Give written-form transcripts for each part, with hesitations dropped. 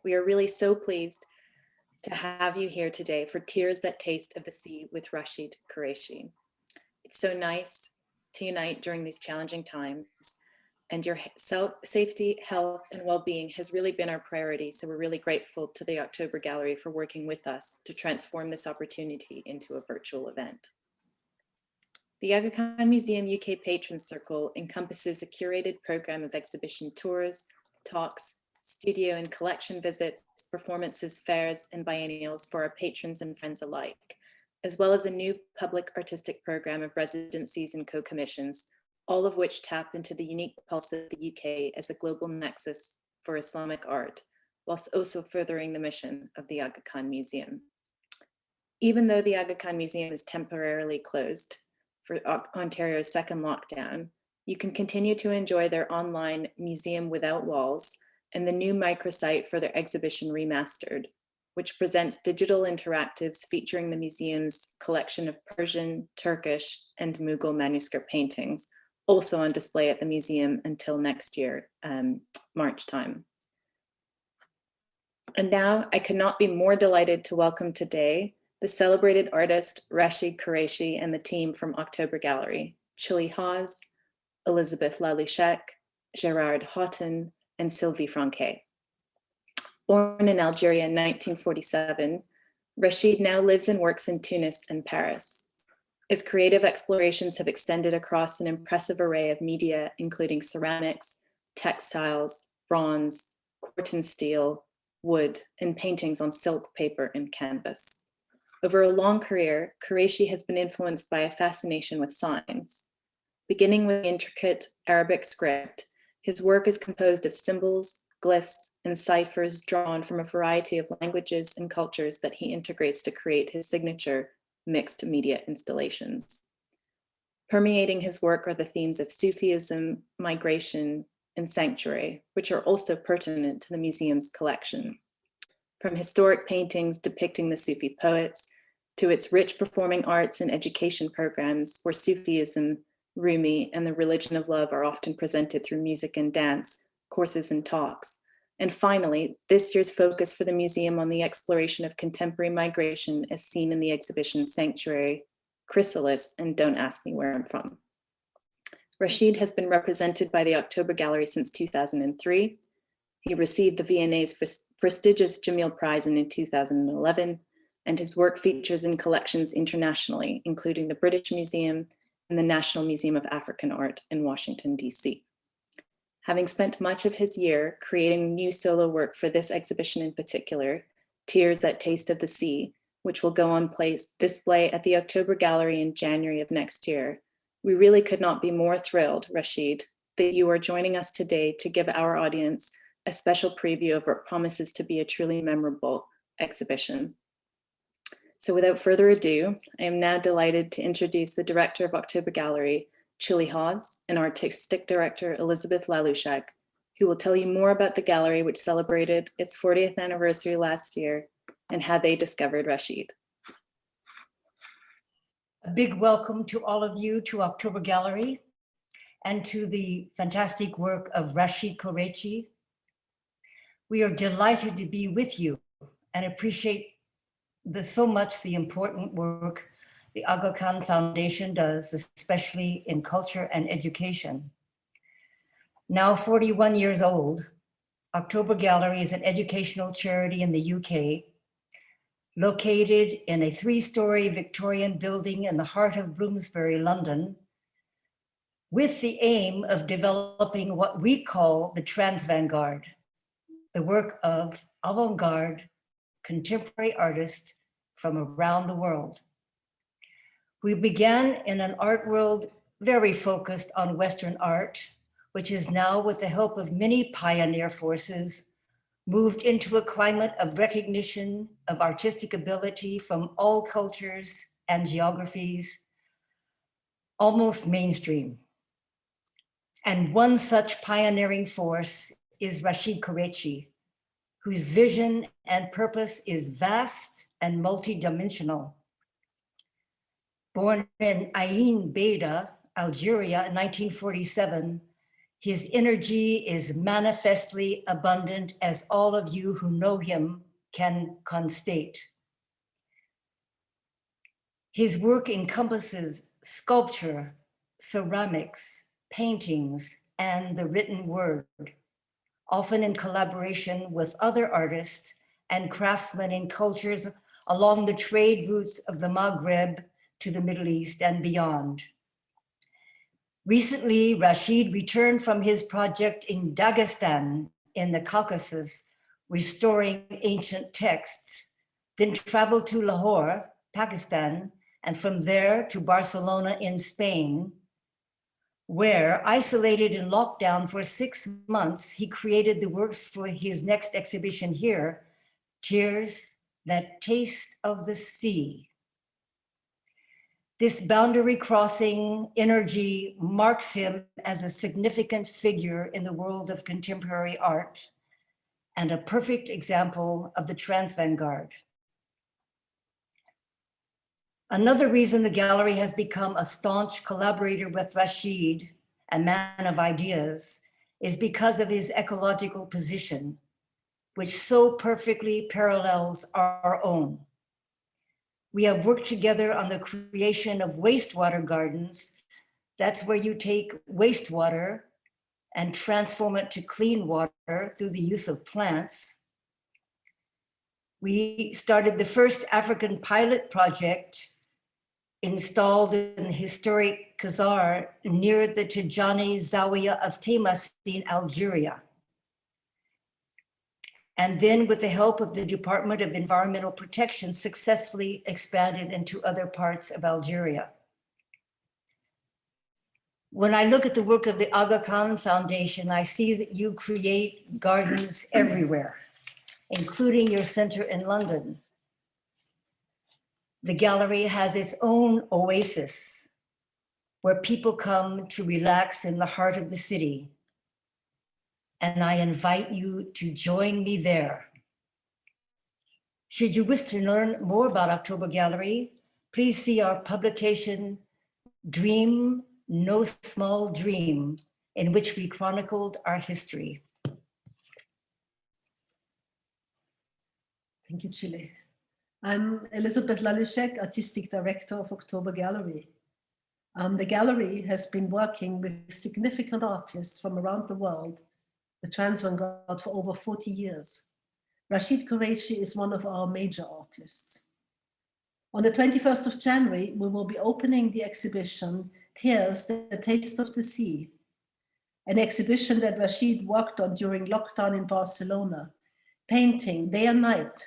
We are really so pleased to have you here today for Tears That Taste of the Sea with Rachid Koraichi. It's so nice to unite during these challenging times, and your safety, health, and well-being has really been our priority. So we're really grateful to the October Gallery for working with us to transform this opportunity into a virtual event. The Aga Khan Museum UK Patron Circle encompasses a curated program of exhibition tours, talks, studio and collection visits, performances, fairs, and biennials for our patrons and friends alike, as well as a new public artistic program of residencies and co-commissions, all of which tap into the unique pulse of the UK as a global nexus for Islamic art, whilst also furthering the mission of the Aga Khan Museum. Even though the Aga Khan Museum is temporarily closed for Ontario's second lockdown, you can continue to enjoy their online Museum Without Walls and the new microsite for their exhibition Remastered, which presents digital interactives featuring the museum's collection of Persian, Turkish, and Mughal manuscript paintings, also on display at the museum until next year, March time. And now I could not be more delighted to welcome today the celebrated artist Rachid Koraichi and the team from October Gallery, Chili Hawes, Elizabeth Lalouchek, Gerard Houghton, and Sylvie Franquet. Born in Algeria in 1947, Rachid now lives and works in Tunis and Paris. His creative explorations have extended across an impressive array of media, including ceramics, textiles, bronze, corten steel, wood, and paintings on silk, paper, and canvas. Over a long career, Koraichi has been influenced by a fascination with signs. Beginning with the intricate Arabic script, his work is composed of symbols, glyphs, and ciphers drawn from a variety of languages and cultures that he integrates to create his signature mixed media installations. Permeating his work are the themes of Sufism, migration, and sanctuary, which are also pertinent to the museum's collection. From historic paintings depicting the Sufi poets to its rich performing arts and education programs where Sufism, Rumi, and the religion of love are often presented through music and dance, courses and talks. And finally, this year's focus for the museum on the exploration of contemporary migration as seen in the exhibition Sanctuary, Chrysalis, and Don't Ask Me Where I'm From. Rachid has been represented by the October Gallery since 2003. He received the V&A's prestigious Jamil Prize in 2011, and his work features in collections internationally, including the British Museum and the National Museum of African Art in Washington, DC. Having spent much of his year creating new solo work for this exhibition in particular, Tears That Taste of the Sea, which will go on display at the October Gallery in January of next year, we really could not be more thrilled, Rachid, that you are joining us today to give our audience a special preview of what promises to be a truly memorable exhibition. So without further ado, I am now delighted to introduce the director of October Gallery, Chili Hawes, and artistic director, Elizabeth Lalouchek, who will tell you more about the gallery, which celebrated its 40th anniversary last year, and how they discovered Rachid. A big welcome to all of you to October Gallery and to the fantastic work of Rachid Koraichi. We are delighted to be with you and appreciate so much the important work the Aga Khan Foundation does, especially in culture and education. Now 41 years old, October Gallery is an educational charity in the UK, located in a 3-story Victorian building in the heart of Bloomsbury, London, with the aim of developing what we call the trans-vanguard, the work of avant-garde contemporary artists from around the world. We began in an art world very focused on Western art, which is now, with the help of many pioneer forces, moved into a climate of recognition of artistic ability from all cultures and geographies, almost mainstream. And one such pioneering force is Rachid Koraichi, whose vision and purpose is vast and multidimensional. Born in Ain Beda, Algeria in 1947, His energy is manifestly abundant, as all of you who know him can constate. His work encompasses sculpture, ceramics, paintings, and the written word, often in collaboration with other artists and craftsmen in cultures along the trade routes of the Maghreb to the Middle East and beyond. Recently, Rachid returned from his project in Dagestan in the Caucasus, restoring ancient texts, then traveled to Lahore, Pakistan, and from there to Barcelona in Spain, where, isolated in lockdown for 6 months, he created the works for his next exhibition here, Tears That Taste of the Sea. This boundary crossing energy marks him as a significant figure in the world of contemporary art and a perfect example of the trans-vanguard. Another reason the gallery has become a staunch collaborator with Rachid, a man of ideas, is because of his ecological position, which so perfectly parallels our own. We have worked together on the creation of wastewater gardens. That's where you take wastewater and transform it to clean water through the use of plants. We started the first African pilot project installed in the historic Khazar near the Tijani Zawiya of Temasin, Algeria. And then, with the help of the Department of Environmental Protection, successfully expanded into other parts of Algeria. When I look at the work of the Aga Khan Foundation, I see that you create gardens everywhere, including your center in London. The gallery has its own oasis where people come to relax in the heart of the city. And I invite you to join me there. Should you wish to learn more about October Gallery, please see our publication, Dream No Small Dream, in which we chronicled our history. Thank you, Chile. I'm Elizabeth Lalushek, Artistic Director of October Gallery. The gallery has been working with significant artists from around the world, the trans-vanguard, for over 40 years. Rachid Koraichi is one of our major artists. On the 21st of January, we will be opening the exhibition, Tears That Taste of the Sea, an exhibition that Rachid worked on during lockdown in Barcelona, painting day and night,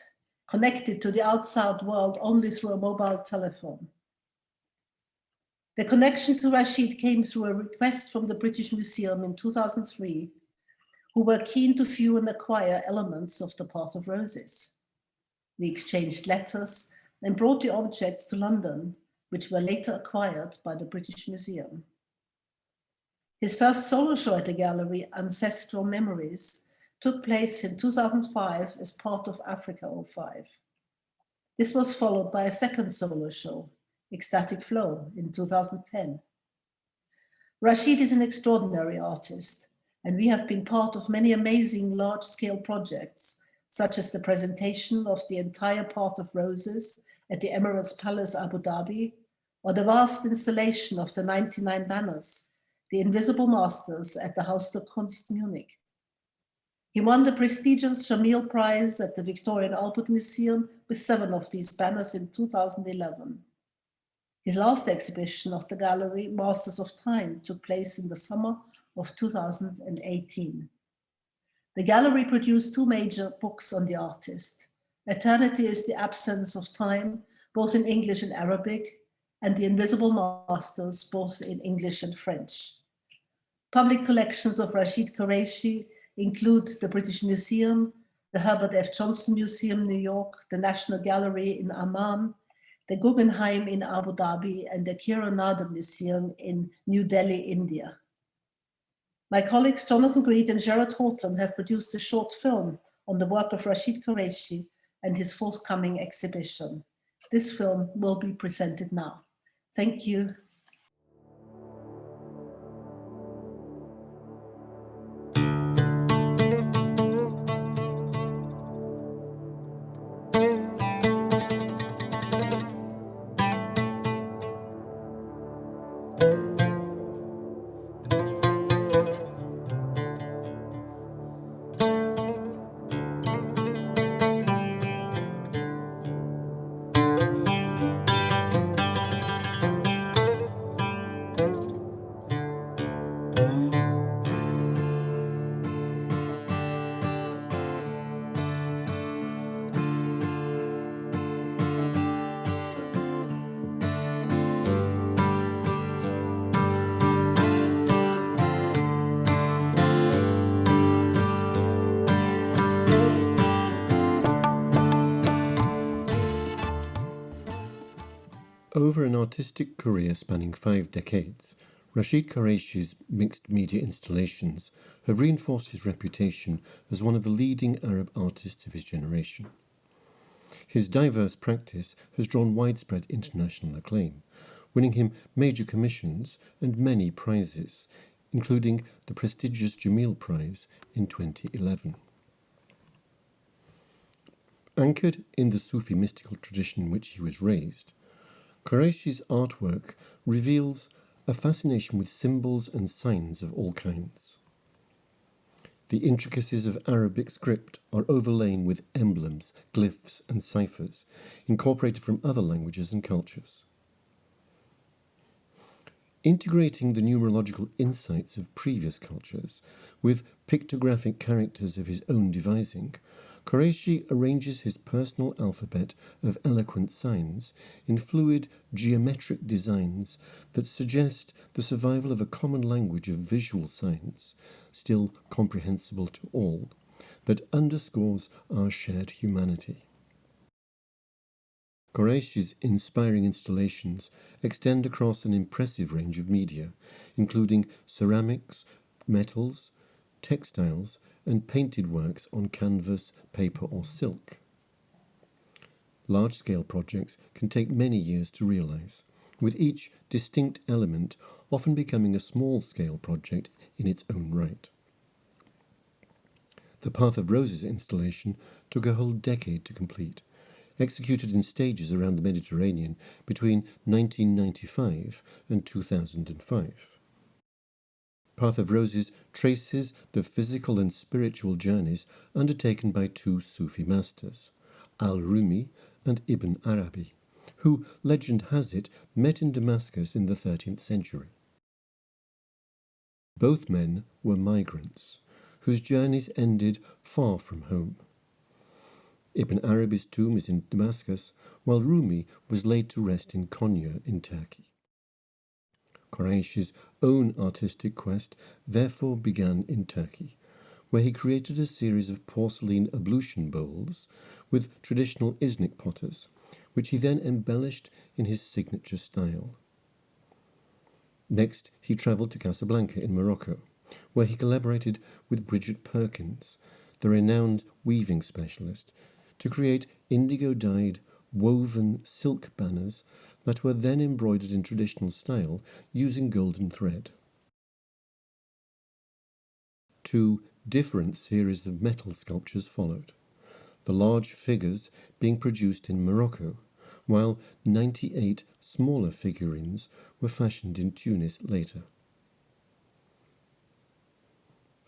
connected to the outside world only through a mobile telephone. The connection to Rachid came through a request from the British Museum in 2003, who were keen to view and acquire elements of the Path of Roses. We exchanged letters and brought the objects to London, which were later acquired by the British Museum. His first solo show at the gallery, Ancestral Memories, took place in 2005 as part of Africa 05. This was followed by a second solo show, Ecstatic Flow, in 2010. Rachid is an extraordinary artist, and we have been part of many amazing large-scale projects, such as the presentation of the entire Path of Roses at the Emirates Palace Abu Dhabi, or the vast installation of the 99 banners, the Invisible Masters, at the Haus der Kunst Munich. He won the prestigious Jamil Prize at the Victorian Albert Museum with 7 of these banners in 2011. His last exhibition of the gallery, Masters of Time, took place in the summer of 2018. The gallery produced 2 major books on the artist. Eternity is the Absence of Time, both in English and Arabic, and The Invisible Masters, both in English and French. Public collections of Rachid Koraichi include the British Museum, the Herbert F. Johnson Museum, New York, the National Gallery in Amman, the Guggenheim in Abu Dhabi, and the Kiranada Museum in New Delhi, India. My colleagues Jonathan Greed and Gerard Horton have produced a short film on the work of Rachid Koraichi and his forthcoming exhibition. This film will be presented now. Thank you. Over an artistic career spanning 5 decades, Rachid Koraichi's mixed media installations have reinforced his reputation as one of the leading Arab artists of his generation. His diverse practice has drawn widespread international acclaim, winning him major commissions and many prizes, including the prestigious Jamil Prize in 2011. Anchored in the Sufi mystical tradition in which he was raised, Koraichi's artwork reveals a fascination with symbols and signs of all kinds. The intricacies of Arabic script are overlain with emblems, glyphs, and ciphers, incorporated from other languages and cultures. Integrating the numerological insights of previous cultures with pictographic characters of his own devising, Koraichi arranges his personal alphabet of eloquent signs in fluid geometric designs that suggest the survival of a common language of visual signs, still comprehensible to all, that underscores our shared humanity. Koraichi's inspiring installations extend across an impressive range of media, including ceramics, metals, textiles, and painted works on canvas, paper, or silk. Large-scale projects can take many years to realize, with each distinct element often becoming a small-scale project in its own right. The Path of Roses installation took a whole decade to complete, executed in stages around the Mediterranean between 1995 and 2005. Path of Roses traces the physical and spiritual journeys undertaken by 2 Sufi masters, al-Rumi and Ibn Arabi, who, legend has it, met in Damascus in the 13th century. Both men were migrants, whose journeys ended far from home. Ibn Arabi's tomb is in Damascus, while Rumi was laid to rest in Konya in Turkey. Koraichi's own artistic quest therefore began in Turkey, where he created a series of porcelain ablution bowls with traditional Iznik potters, which he then embellished in his signature style. Next, he travelled to Casablanca in Morocco, where he collaborated with Bridget Perkins, the renowned weaving specialist, to create indigo-dyed, woven silk banners that were then embroidered in traditional style using golden thread. 2 different series of metal sculptures followed, the large figures being produced in Morocco, while 98 smaller figurines were fashioned in Tunis later.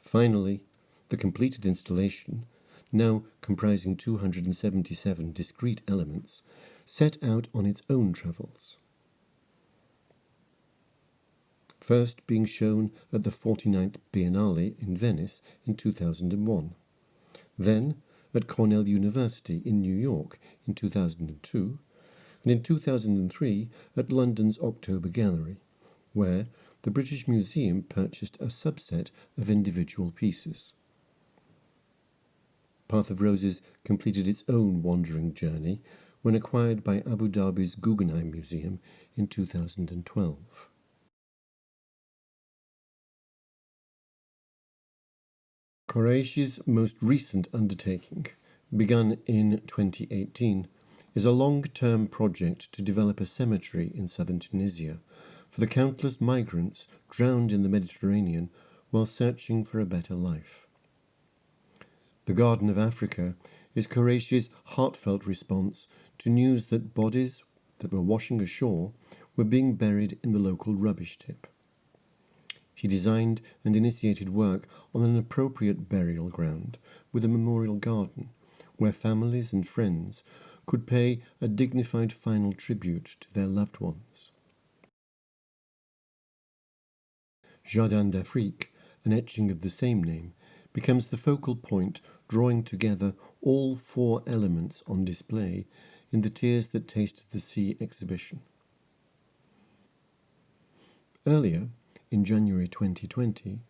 Finally, the completed installation, now comprising 277 discrete elements, set out on its own travels. First being shown at the 49th Biennale in Venice in 2001, then at Cornell University in New York in 2002, and in 2003 at London's October Gallery, where the British Museum purchased a subset of individual pieces. Path of Roses completed its own wandering journey when acquired by Abu Dhabi's Guggenheim Museum in 2012. Koraichi's most recent undertaking, begun in 2018, is a long-term project to develop a cemetery in southern Tunisia for the countless migrants drowned in the Mediterranean while searching for a better life. The Garden of Africa is Koraichi's heartfelt response to news that bodies that were washing ashore were being buried in the local rubbish tip. He designed and initiated work on an appropriate burial ground with a memorial garden where families and friends could pay a dignified final tribute to their loved ones. Jardin d'Afrique, an etching of the same name, becomes the focal point drawing together all 4 elements on display in the Tears That Taste of the Sea exhibition. Earlier, in January 2020,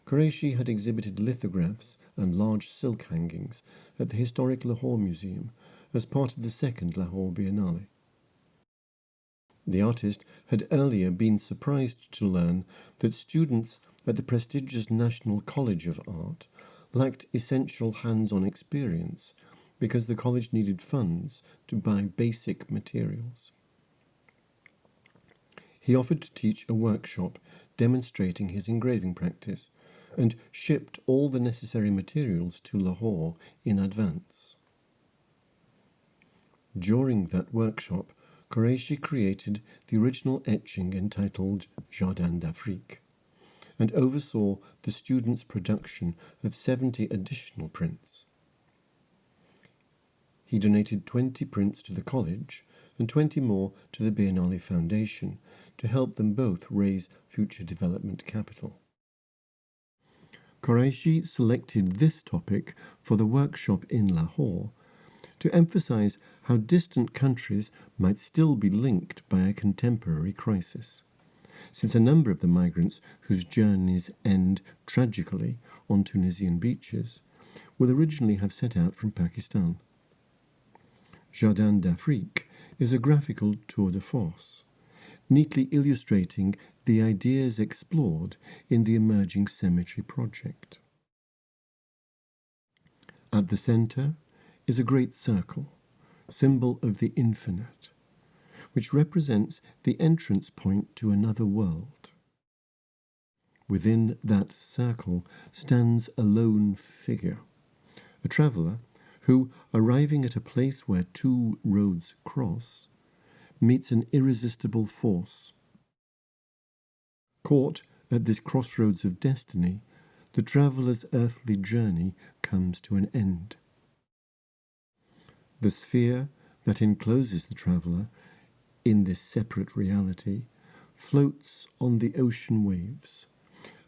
Koraichi had exhibited lithographs and large silk hangings at the historic Lahore Museum as part of the 2nd Lahore Biennale. The artist had earlier been surprised to learn that students at the prestigious National College of Art lacked essential hands-on experience because the college needed funds to buy basic materials. He offered to teach a workshop demonstrating his engraving practice and shipped all the necessary materials to Lahore in advance. During that workshop, Koraichi created the original etching entitled Jardin d'Afrique and oversaw the students' production of 70 additional prints. He donated 20 prints to the college and 20 more to the Biennale Foundation to help them both raise future development capital. Koraichi selected this topic for the workshop in Lahore to emphasize how distant countries might still be linked by a contemporary crisis, since a number of the migrants whose journeys end tragically on Tunisian beaches will originally have set out from Pakistan. Jardin d'Afrique is a graphical tour de force, neatly illustrating the ideas explored in the emerging cemetery project. At the centre is a great circle, symbol of the infinite, which represents the entrance point to another world. Within that circle stands a lone figure, a traveller who, arriving at a place where two roads cross, meets an irresistible force. Caught at this crossroads of destiny, the traveller's earthly journey comes to an end. The sphere that encloses the traveller in this separate reality floats on the ocean waves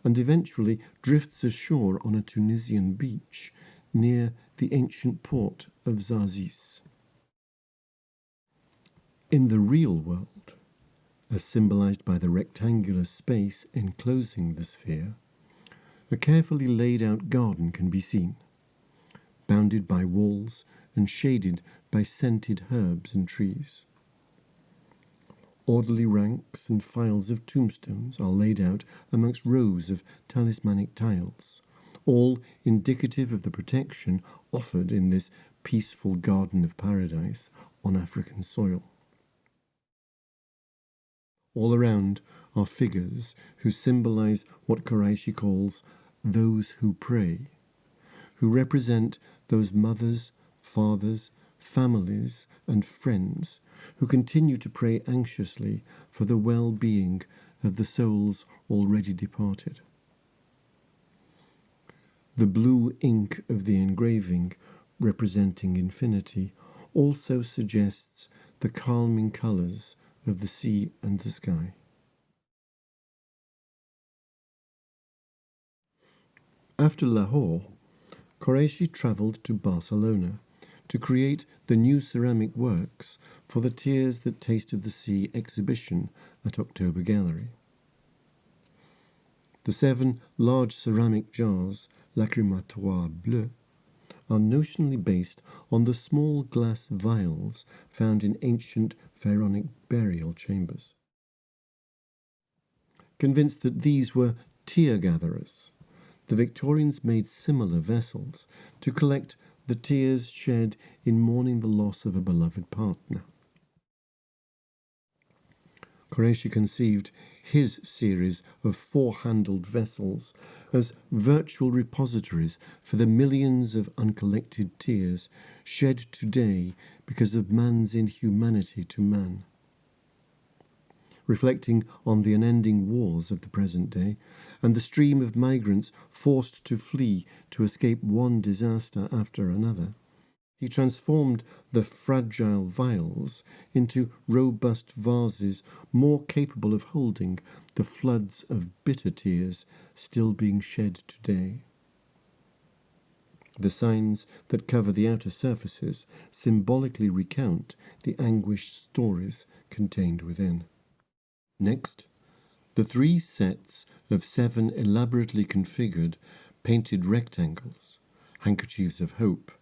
and eventually drifts ashore on a Tunisian beach near the ancient port of Zarzis. In the real world, as symbolized by the rectangular space enclosing the sphere, a carefully laid out garden can be seen, bounded by walls and shaded by scented herbs and trees. Orderly ranks and files of tombstones are laid out amongst rows of talismanic tiles, all indicative of the protection offered in this peaceful garden of paradise on African soil. All around are figures who symbolize what Koraichi calls those who pray, who represent those mothers, fathers, families, and friends who continue to pray anxiously for the well-being of the souls already departed. The blue ink of the engraving, representing infinity, also suggests the calming colours of the sea and the sky. After Lahore, Koraichi travelled to Barcelona to create the new ceramic works for the Tears That Taste of the Sea exhibition at October Gallery. The 7 large ceramic jars, lacrymatoires bleus, are notionally based on the small glass vials found in ancient pharaonic burial chambers. Convinced that these were tear-gatherers, the Victorians made similar vessels to collect the tears shed in mourning the loss of a beloved partner. Koraichi conceived his series of 4-handled vessels as virtual repositories for the millions of uncollected tears shed today because of man's inhumanity to man. Reflecting on the unending wars of the present day and the stream of migrants forced to flee to escape one disaster after another, he transformed the fragile vials into robust vases more capable of holding the floods of bitter tears still being shed today. The signs that cover the outer surfaces symbolically recount the anguished stories contained within. Next, the 3 sets of 7 elaborately configured painted rectangles, handkerchiefs of hope,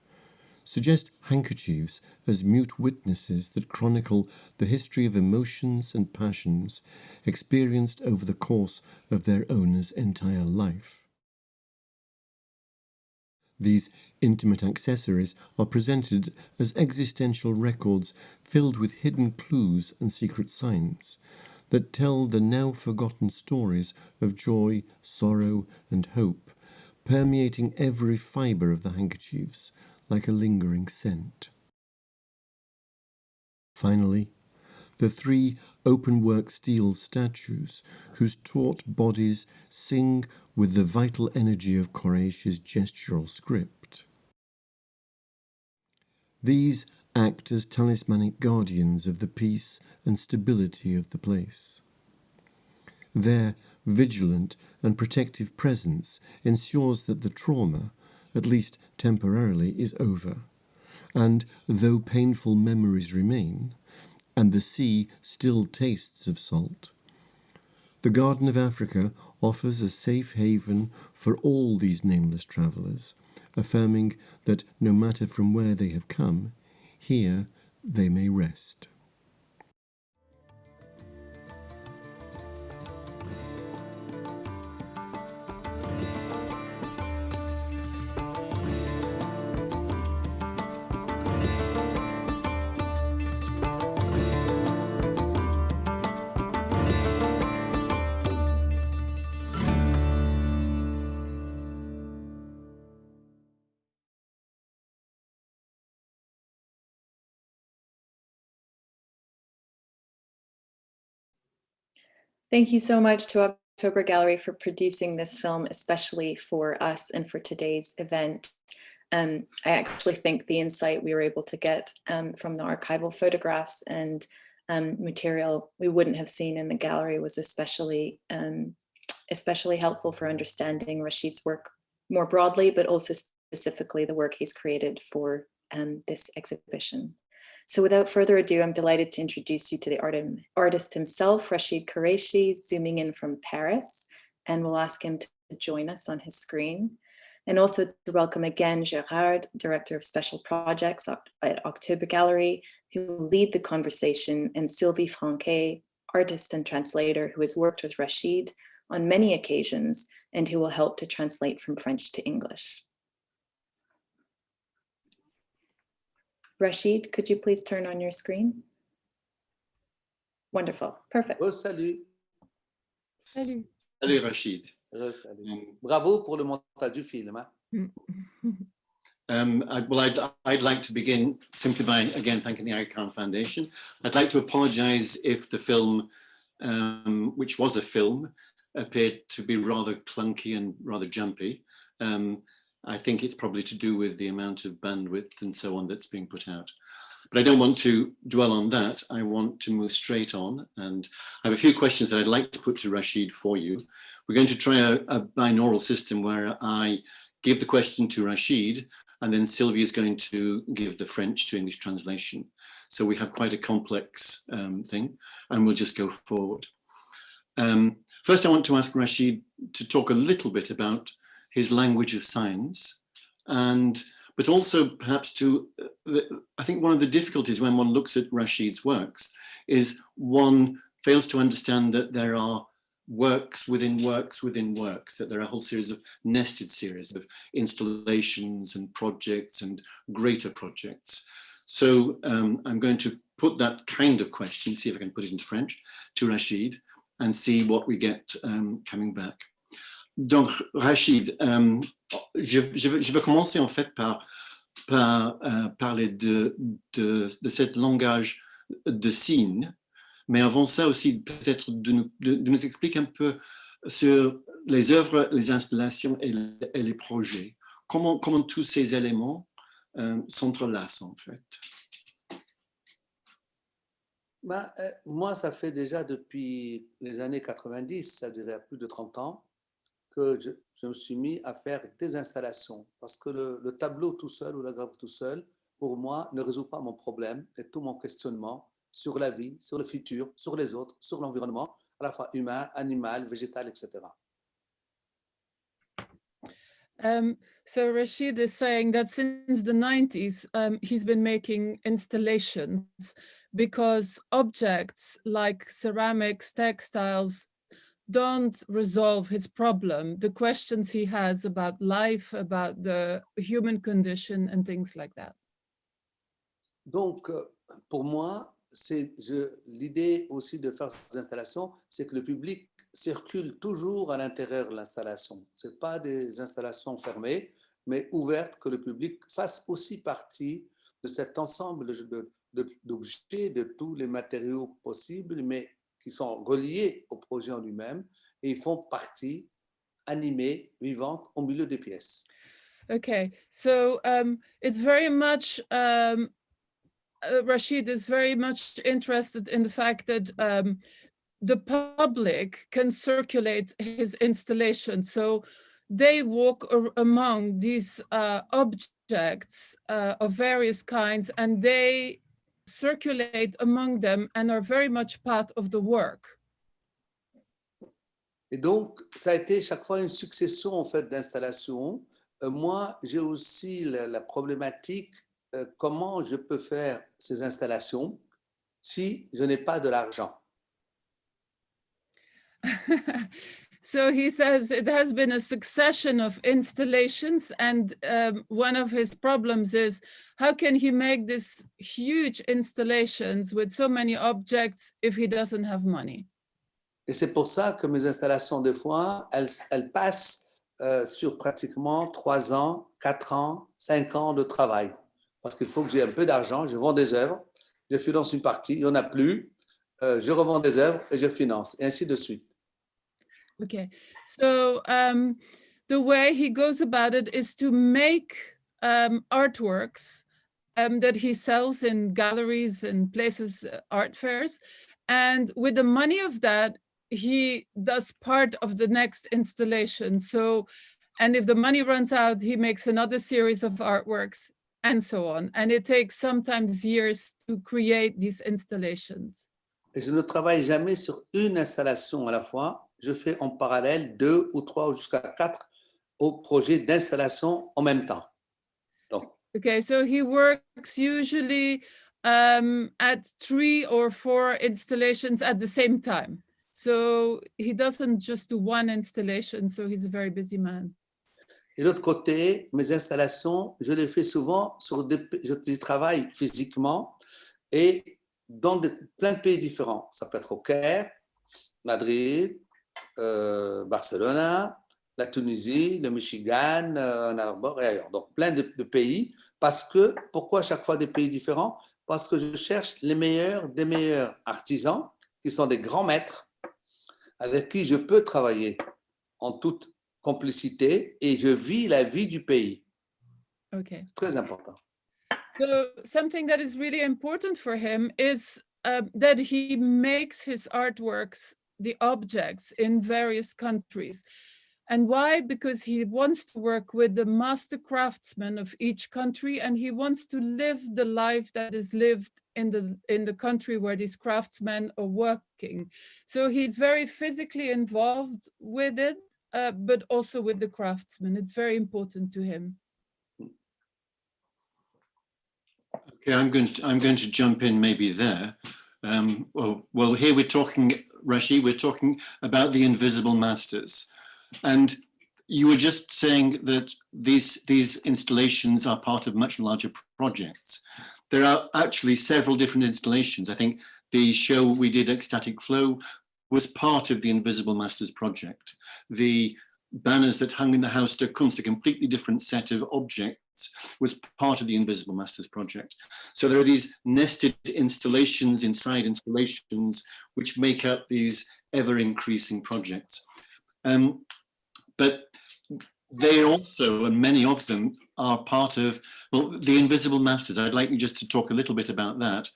suggest handkerchiefs as mute witnesses that chronicle the history of emotions and passions experienced over the course of their owner's entire life. These intimate accessories are presented as existential records filled with hidden clues and secret signs that tell the now forgotten stories of joy, sorrow, and hope, permeating every fibre of the handkerchiefs like a lingering scent. Finally, the three open-work steel statues whose taut bodies sing with the vital energy of Koraichi's gestural script. These act as talismanic guardians of the peace and stability of the place. Their vigilant and protective presence ensures that the trauma, at least temporarily, is over, and though painful memories remain, and the sea still tastes of salt, the Garden of Africa offers a safe haven for all these nameless travellers, affirming that no matter from where they have come, here they may rest. Thank you so much to October Gallery for producing this film, especially for us and for today's event. I actually think the insight we were able to get from the archival photographs and material we wouldn't have seen in the gallery was especially helpful for understanding Rachid's work more broadly, but also specifically the work he's created for this exhibition. So without further ado, I'm delighted to introduce you to the artist himself, Rachid Koraichi, zooming in from Paris, and we'll ask him to join us on his screen. And also to welcome again Gerard, Director of Special Projects at October Gallery, who will lead the conversation, and Sylvie Franquet, artist and translator who has worked with Rachid on many occasions and who will help to translate from French to English. Rachid, could you please turn on your screen? Wonderful, perfect. Oh, salut. Salut. Salut Rachid. Salut. Bravo pour le montage du film. Hein? I'd like to begin simply by, again, thanking the Icahn Foundation. I'd like to apologise if the film, which was a film, appeared to be rather clunky and rather jumpy. I think it's probably to do with the amount of bandwidth and so on that's being put out. But I don't want to dwell on that. I want to move straight on. And I have a few questions that I'd like to put to Rachid for you. We're going to try a binaural system where I give the question to Rachid, and then Sylvie is going to give the French to English translation. So we have quite a complex thing, and we'll just go forward. First, I want to ask Rachid to talk a little bit about his language of signs, but also perhaps I think one of the difficulties when one looks at Rachid's works is one fails to understand that there are works within works within works, that there are a whole series of nested series of installations and projects and greater projects. So I'm going to put that kind of question, see if I can put it into French, to Rachid and see what we get coming back. Donc, Rachid, je veux commencer en fait par parler de cet langage de signes, mais avant ça aussi peut-être de nous expliquer un peu sur les œuvres, les installations et les projets. Comment tous ces éléments s'entrelacent en fait? Moi, ça fait déjà depuis les années 90, ça dirait plus de 30 ans, que je me suis mis à faire des installations, parce que le tableau tout seul ou la gravure tout seul, pour moi, ne résout pas mon problème et tout mon questionnement sur la vie, sur le futur, sur les autres, sur l'environnement, à la fois humain, animal, végétal, etc. So Rachid is saying that since the 90s, he's been making installations because objects like ceramics, textiles, don't resolve his problem, the questions he has about life, about the human condition and things like that. Donc, pour moi, l'idée aussi de faire ces installations, c'est que le public circule toujours à l'intérieur de l'installation. Ce pas des installations fermées, mais ouvertes, que le public fasse aussi partie de cet ensemble d'objets, de tous les matériaux possibles, mais qui sont reliés au projet en lui-même, et ils font partie animée, vivante, au milieu des pièces. Okay, so it's very much Rachid is very much interested in the fact that the public can circulate his installation. So they walk among these objects of various kinds, and they circulate among them and are very much part of the work. Et donc, ça a été chaque fois une succession en fait d'installations. Moi, j'ai aussi la problématique comment je peux faire ces installations si je n'ai pas de l'argent. So he says it has been a succession of installations, and one of his problems is how can he make this huge installations with so many objects if he doesn't have money? Et c'est pour ça que mes installations, des fois, elles passent sur pratiquement 3 ans, 4 ans, 5 ans de travail. Parce qu'il faut que j'ai un peu d'argent, je vends des œuvres, je finance une partie, il n'y en a plus, je revends des œuvres et je finance, et ainsi de suite. Okay, so the way he goes about it is to make artworks that he sells in galleries and places, art fairs. And with the money of that, he does part of the next installation. So, and if the money runs out, he makes another series of artworks and so on. And it takes sometimes years to create these installations. Et je ne travaille jamais sur une installation à la fois. Je fais en parallèle 2 ou 3 ou jusqu'à 4 projets d'installation en même temps. Donc, okay, so he works usually at 3 or 4 installations at the same time. So he doesn't just do one installation, so he's a very busy man. Et de l'autre côté, mes installations, je les fais souvent je travaille physiquement et dans plein de pays différents. Ça peut être au Caire, Madrid, Barcelone, la Tunisie, le Michigan, Ann Arbor et ailleurs. Donc plein de pays. Pourquoi chaque fois des pays différents? Parce que je cherche les meilleurs des meilleurs artisans qui sont des grands maîtres avec qui je peux travailler en toute complicité et je vis la vie du pays. Okay. C'est très important. So something that is really important for him is that he makes his artworks, the objects, in various countries. And why? Because he wants to work with the master craftsmen of each country, and he wants to live the life that is lived in the country where these craftsmen are working. So he's very physically involved with it, but also with the craftsmen. It's very important to him. Okay, I'm going to jump in maybe there. Well, here we're talking, Rachid, we're talking about the invisible masters. And you were just saying that these installations are part of much larger projects. There are actually several different installations. I think the show we did, Ecstatic Flow, was part of the Invisible Masters project. The banners that hung in the Haus der Kunst, a completely different set of objects, was part of the Invisible Masters project. So there are these nested installations inside installations which make up these ever-increasing projects. But they also, and many of them, are part of, well, the Invisible Masters. I'd like you just to talk a little bit about that,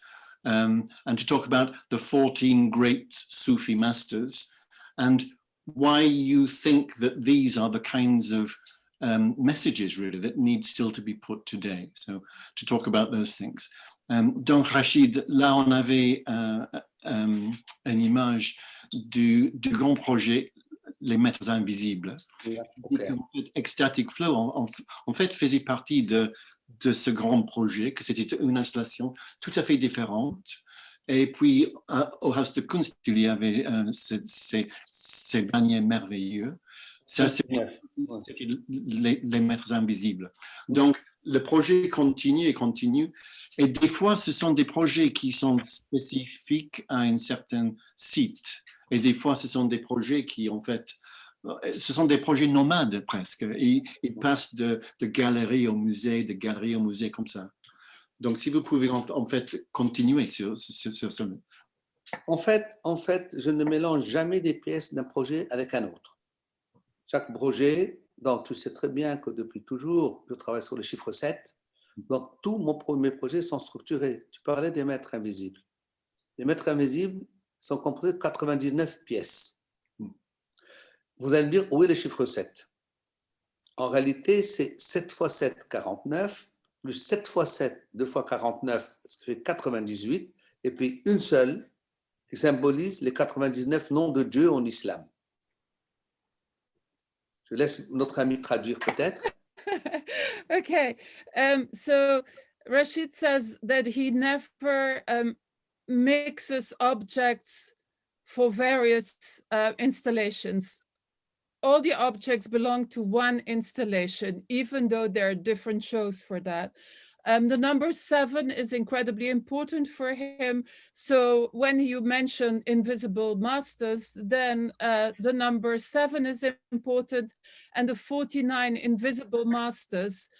and to talk about the 14 great Sufi masters and why you think that these are the kinds of messages really that need still to be put today. So to talk about those things. Donc Rachid, là on avait une image du grand projet, les maîtres invisibles. Ok. En fait, Ecstatic Flow, en fait, faisait partie de ce grand projet, que c'était une installation tout à fait différente. Et puis, au Haus de Kunst, il y avait ces banniers merveilleux. Ça, c'était les maîtres invisibles. Donc, le projet continue et continue. Et des fois, ce sont des projets qui sont spécifiques à un certain site. Et des fois, ce sont des projets qui, en fait, ce sont des projets nomades presque. Ils passent de galerie au musée, de galerie au musée comme ça. Donc, si vous pouvez en fait continuer sur ce... En fait, je ne mélange jamais des pièces d'un projet avec un autre. Chaque projet, donc tu sais très bien que depuis toujours, je travaille sur le chiffre 7. Donc, tous mes projets sont structurés. Tu parlais des maîtres invisibles. Les maîtres invisibles sont composés de 99 pièces. Vous allez me dire, où est le chiffre 7? En réalité, c'est 7 x 7, 49, plus 7 x 7, 2 x 49, ce qui fait 98, et puis une seule qui symbolise les 99 noms de Dieu en islam. Je laisse notre ami traduire peut-être. Okay, so Rachid says that he never mixes objects for various installations. All the objects belong to one installation, even though there are different shows for that. The number 7 is incredibly important for him. So when you mention Invisible Masters, then the number 7 is important, and the 49 Invisible Masters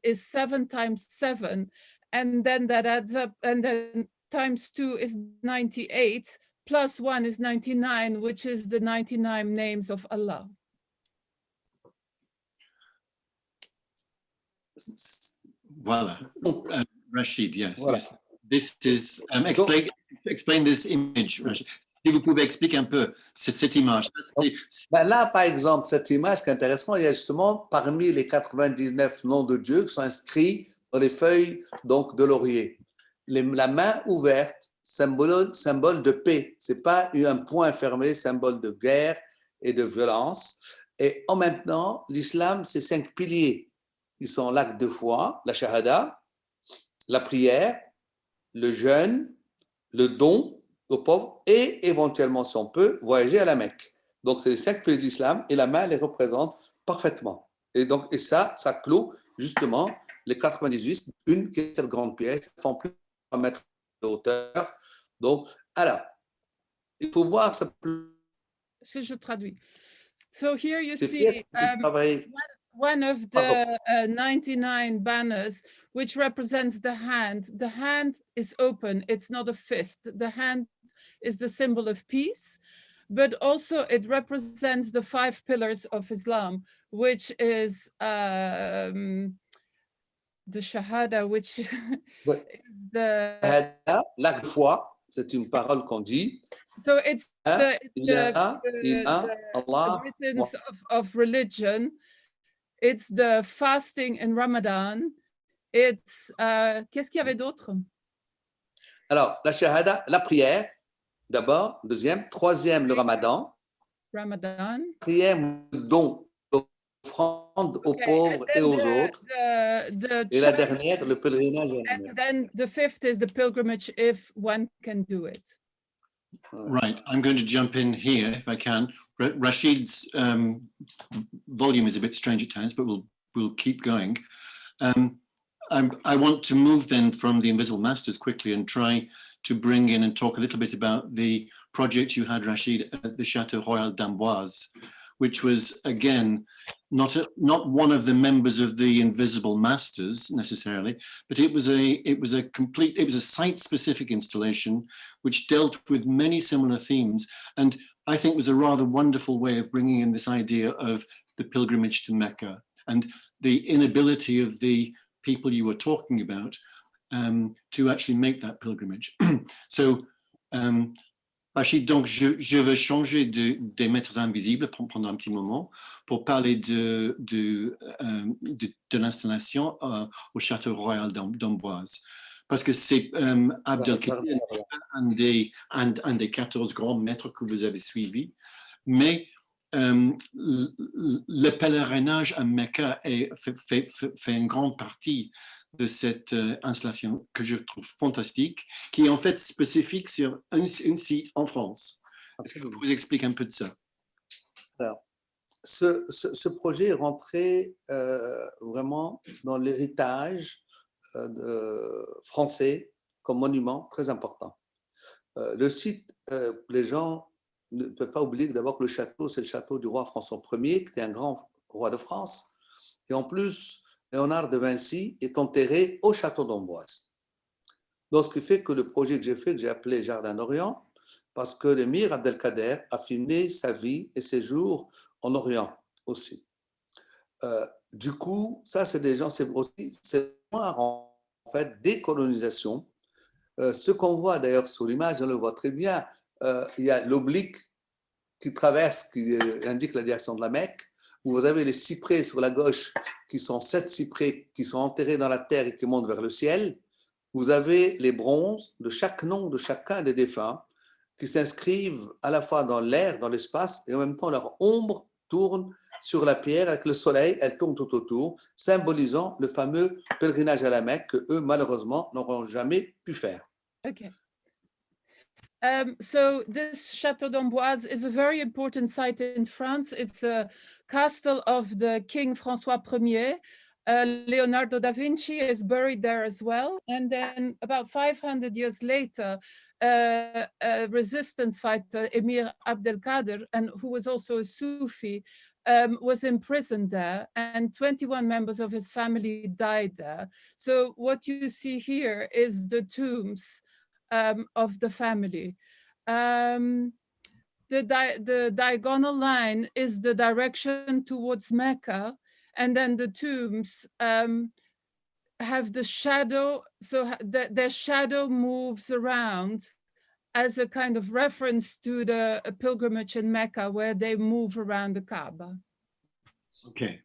is 7 times 7, and then that adds up, and then times 2 is 98, plus 1 is 99, which is the 99 names of Allah. Voilà. Rachid, yes. Voilà. Yes. This is, explain this image, Rachid. Si vous pouvez expliquer un peu cette image. Ben là, par exemple, cette image qui est intéressante, il y a justement parmi les 99 noms de Dieu qui sont inscrits dans les feuilles donc, de laurier. La main ouverte, symbole de paix. Ce n'est pas un point fermé, symbole de guerre et de violence. Et en même temps, l'islam, c'est 5 piliers. Ils sont l'acte de foi, la shahada, la prière, le jeûne, le don aux pauvres et éventuellement, si on peut, voyager à la Mecque. Donc, c'est les 5 piliers de l'islam et la main les représente parfaitement. Et ça clôt justement les 98, une qui est cette grande pièce, font plus de 3 mètres de hauteur. Donc, alors, il faut voir ça. Si je traduis. So here you see one of the 99 banners, which represents the hand. The hand is open, it's not a fist. The hand is the symbol of peace, but also it represents the 5 pillars of Islam, which is the Shahada, which is the... L'acte de foi, c'est une parole qu'on dit. So it's the Allah, writings of religion. It's the fasting in Ramadan. It's qu'est-ce qu'il y avait d'autre? Alors, la shahada, la prière, d'abord, deuxième, troisième, le Ramadan. Ramadan. Prière, don, offrande aux pauvres et aux autres. Et la dernière, le pèlerinage. And then the 5th is the pilgrimage, if one can do it. Right, I'm going to jump in here if I can. Rachid's volume is a bit strange at times, but we'll keep going. I want to move then from the Invisible Masters quickly and try to bring in and talk a little bit about the project you had, Rachid, at the Chateau Royal d'Amboise, which was, again, not one of the members of the Invisible Masters necessarily, but it was a site-specific installation which dealt with many similar themes, and I think was a rather wonderful way of bringing in this idea of the pilgrimage to Mecca and the inability of the people you were talking about to actually make that pilgrimage. So, Rachid, donc je veux changer des maîtres invisibles pendant un petit moment pour parler de l'installation au Château Royal d'Amboise. Parce que c'est Abdelkader, un des 14 grands maîtres que vous avez suivis. Mais le pèlerinage à Mecca fait une grande partie de cette installation que je trouve fantastique, qui est en fait spécifique sur un site en France. Est-ce que vous pouvez expliquer un peu de ça? Alors, ce projet est rentré vraiment dans l'héritage français comme monument très important. Le site, les gens ne peuvent pas oublier que d'abord que le château, c'est le château du roi François Ier, qui était un grand roi de France. Et en plus, Léonard de Vinci est enterré au château d'Amboise. Donc, ce qui fait que le projet que j'ai fait, que j'ai appelé Jardin d'Orient, parce que l'émir Abdelkader a filmé sa vie et ses jours en Orient aussi. Du coup, ça, c'est des gens, c'est en fait décolonisation. Ce qu'on voit d'ailleurs sur l'image, on le voit très bien, il y a l'oblique qui traverse, qui indique la direction de la Mecque, où vous avez les cyprès sur la gauche, qui sont 7 cyprès qui sont enterrés dans la terre et qui montent vers le ciel. Vous avez les bronzes de chaque nom de chacun des défunts qui s'inscrivent à la fois dans l'air, dans l'espace, et en même temps leur ombre tourne sur la pierre avec le soleil, elle tourne tout autour, symbolisant le fameux pèlerinage à la Mecque que eux, malheureusement, n'auront jamais pu faire. Okay. So this Château d'Amboise is a very important site in France. It's a castle of the King François Ier. Leonardo da Vinci is buried there as well. And then about 500 years later, a resistance fighter, Emir Abdelkader, and who was also a Sufi, was imprisoned there, and 21 members of his family died there. So what you see here is the tombs of the family. The diagonal line is the direction towards Mecca, and then the tombs have the shadow, so their shadow moves around as a kind of reference to the pilgrimage in Mecca, where they move around the Kaaba. Okay,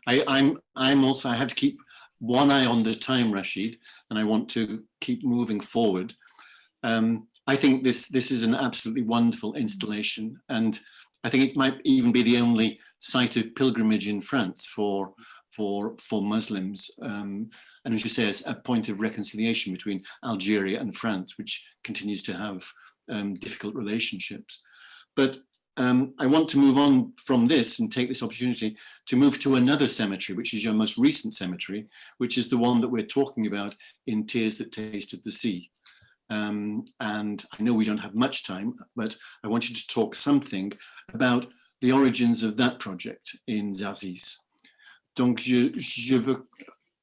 I'm also, I have to keep one eye on the time, Rachid, and I want to keep moving forward. I think this is an absolutely wonderful installation, and I think it might even be the only site of pilgrimage in France for Muslims. And as you say, it's a point of reconciliation between Algeria and France, which continues to have difficult relationships. But I want to move on from this and take this opportunity to move to another cemetery, which is your most recent cemetery, which is the one that we're talking about in Tears That Tasted the Sea. And I know we don't have much time, but I want you to talk something about the origins of that project in Zarzis. Donc, je veux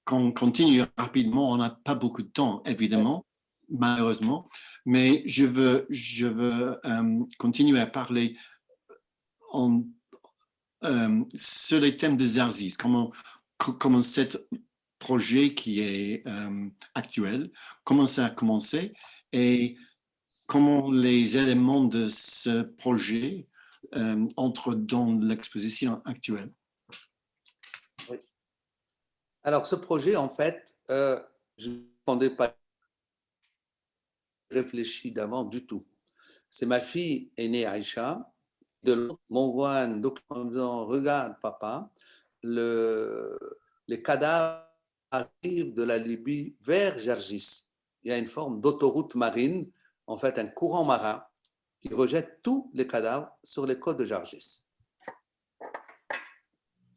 qu'on continue rapidement. On n'a pas beaucoup de temps, évidemment, malheureusement, mais je veux continuer à parler sur les thèmes de Zarzis, comment cet projet qui est actuel, comment ça a commencé et comment les éléments de ce projet entrent dans l'exposition actuelle. Oui. Alors, ce projet, en fait, je n'entendais pas réfléchi d'avant du tout. C'est ma fille aînée, Aïcha, de Londres, m'envoie un document en disant « Regarde, papa, les cadavres arrivent de la Libye vers Gergis. Il y a une forme d'autoroute marine, en fait un courant marin, qui rejette tous les cadavres sur les côtes de Gergis. »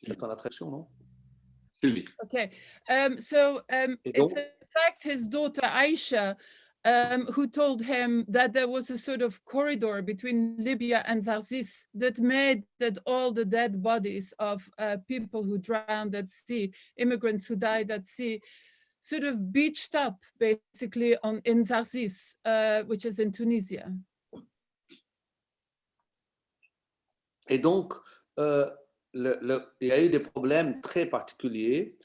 J'attends la traduction, non? Okay, it's in fact his daughter Aisha who told him that there was a sort of corridor between Libya and Zarzis that made that all the dead bodies of people who drowned at sea, immigrants who died at sea, sort of beached up basically in Zarzis, which is in Tunisia. Et donc, il y a eu des problèmes très particuliers